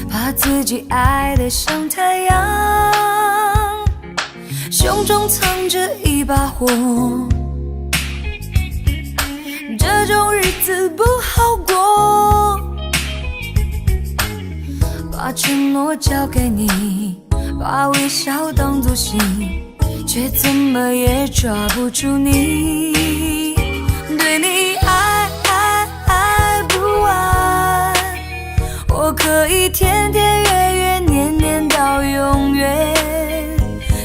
把自己爱得像太阳，胸中藏着一把火，这种日子不好过，把承诺交给你，把微笑当作信，却怎么也抓不住你，对你爱不完，我可以天天月月年年到永远，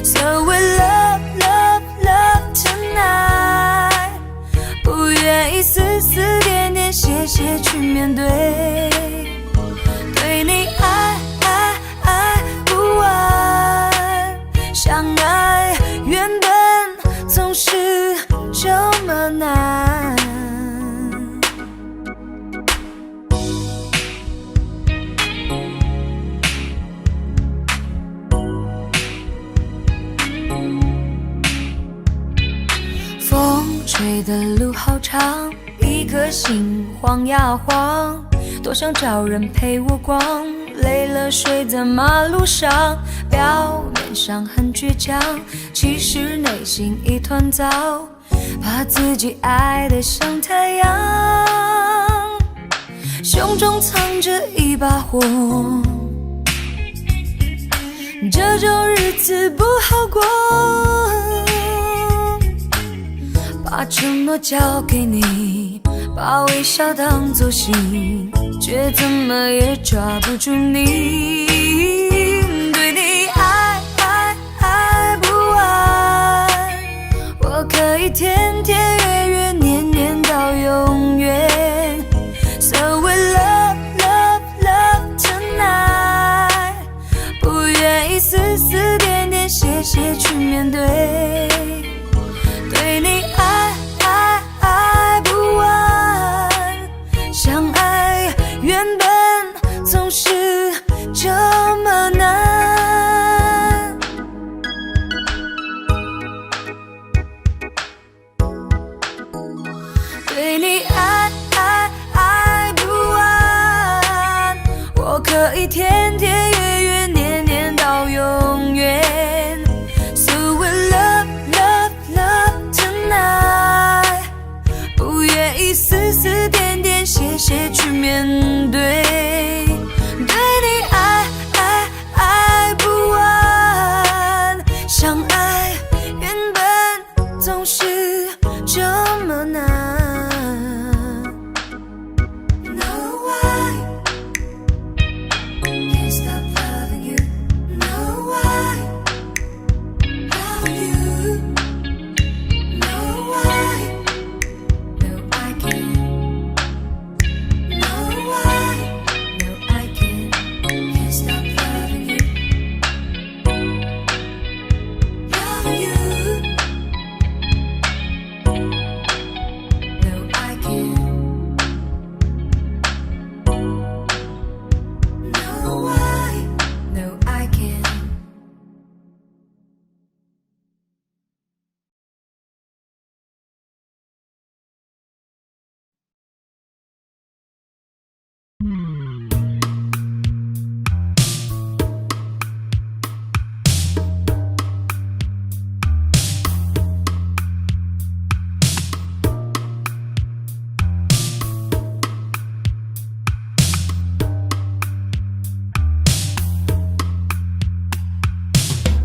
So we love tonight， 不愿意丝丝点点谢谢去面对，对你爱不完，相爱的路好长，一颗心晃呀晃，多想找人陪我逛，累了睡在马路上，表面上很倔强，其实内心一团糟，把自己爱得像太阳，胸中藏着一把火，这种日子不好过，把承诺交给你，把微笑当作信，却怎么也抓不住你。对你爱不完，我可以天天月月年年到永远。So we love tonight， 不愿意丝丝点点谢谢去面对。对你爱不完，相爱原本总是这么难。对你爱不完，我可以天天月月年年到永远。So we love tonight， 不愿意丝丝点点谢谢去面对。对你爱不完，相爱原本总是这么难。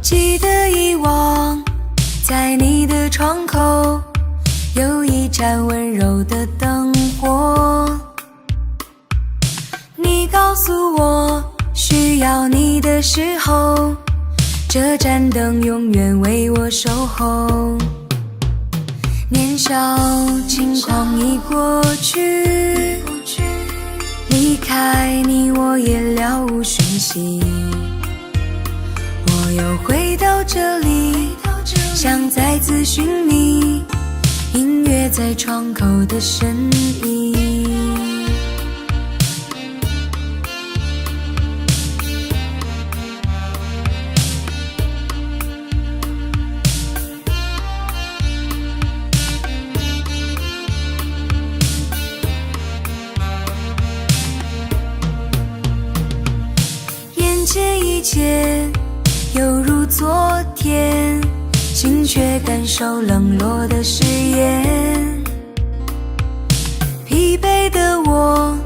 记得以往，在你的窗口有一盏温柔的灯火，你告诉我需要你的时候，这盏灯永远为我守候。年少轻狂已过去，离开你我也了无讯息，我又回到这里，想再次寻你，音乐在窗口的身影。眼前一切犹如昨天，心却感受冷落的誓言。疲惫的我，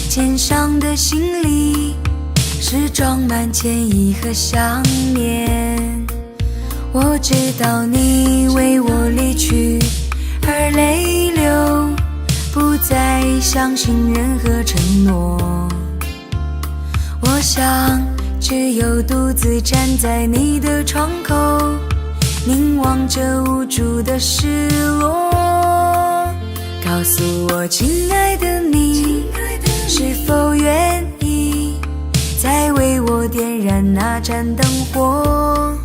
肩上的行李是装满歉意和想念。我知道你为我离去而泪流，不再相信任何承诺。我想只有独自站在你的窗口，凝望着无助的失落。告诉我亲爱的你，是否愿意再为我点燃那盏灯火。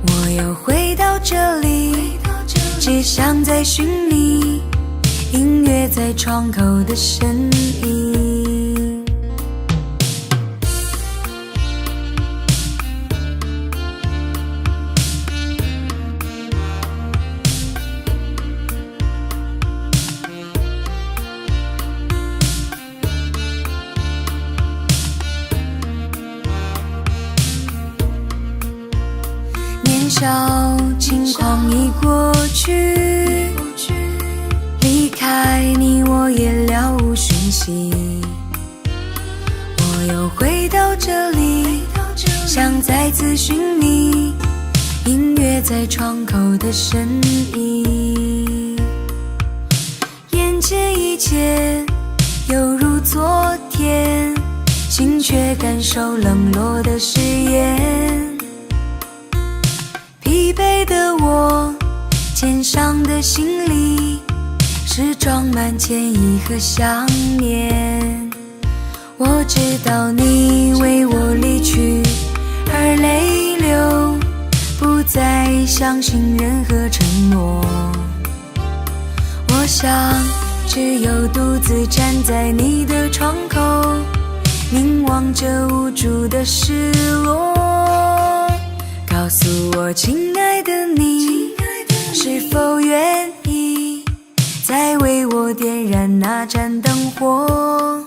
我又回到这里，只想再寻你，音乐在窗口的身影。少轻狂已过去，离开你我也了无讯息。我又回到这里，想再次寻你，音乐在窗口的身影。眼前一切犹如昨天，心却感受冷落的誓言。疲惫的我，肩上的行李是装满歉意和想念。我知道你为我离去而泪流，不再相信任何承诺。我想只有独自站在你的窗口，凝望着无助的失落。告诉我亲爱的你，是否愿意再为我点燃那盏灯火。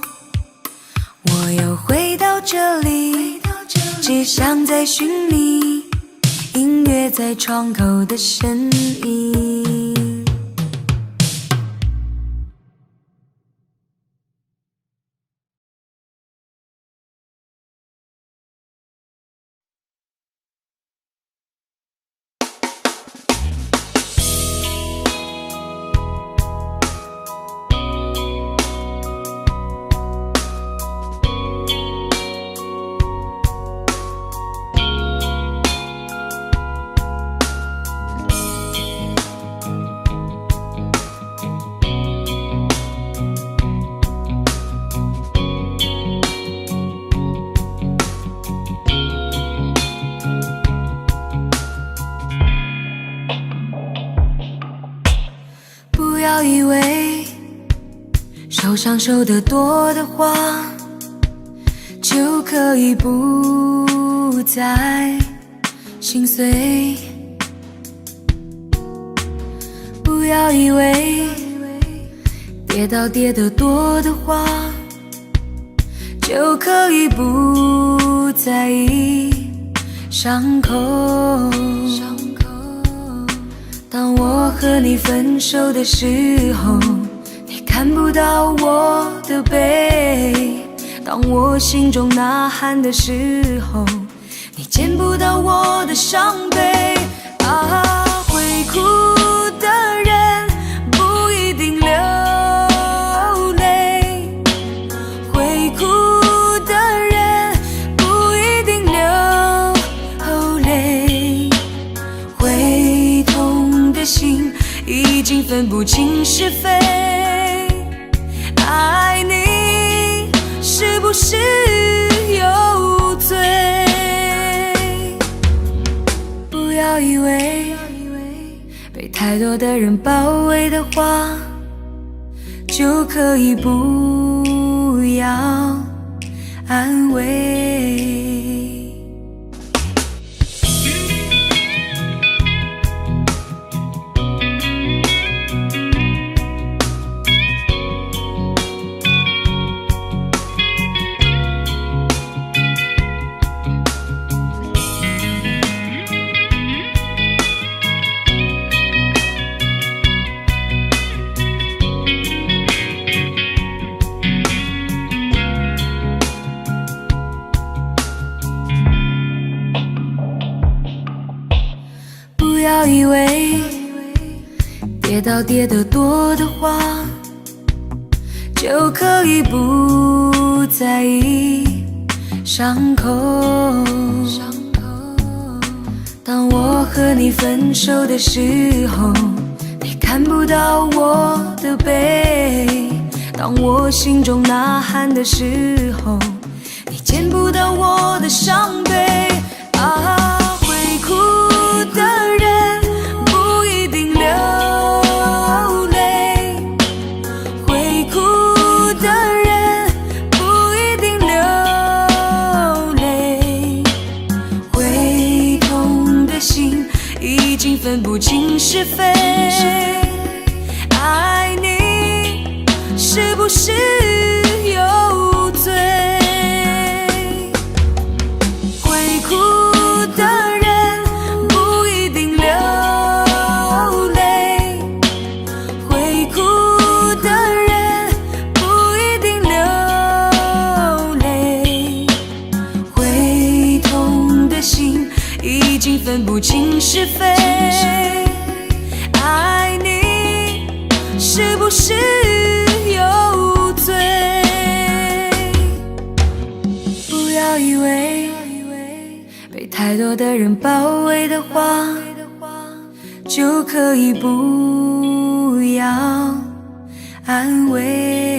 我又回到这里，只想再寻你，音乐在窗口的身影。不要以为受伤受得多的话，就可以不再心碎。不要以为跌倒跌得多的话，就可以不在意伤口。当我和你分手的时候，你看不到我的背；当我心中呐喊的时候，你见不到我的伤悲。啊，会哭的人不一定流泪，会哭的人不一定流泪，会痛的心已经分不清是非。爱你是不是有罪？不要以为被太多的人包围的话，就可以不要安慰。不要以为跌倒跌得多的话，就可以不在意伤口。当我和你分手的时候，你看不到我的背；当我心中呐喊的时候，你见不到我的伤悲。啊，会哭的人不一定流泪，会哭的人不一定流泪，会痛的心已经分不清是非。爱你是不是有罪？会哭的人不一是非，爱你是不是有罪？不要以为被太多的人包围的话，就可以不要安慰。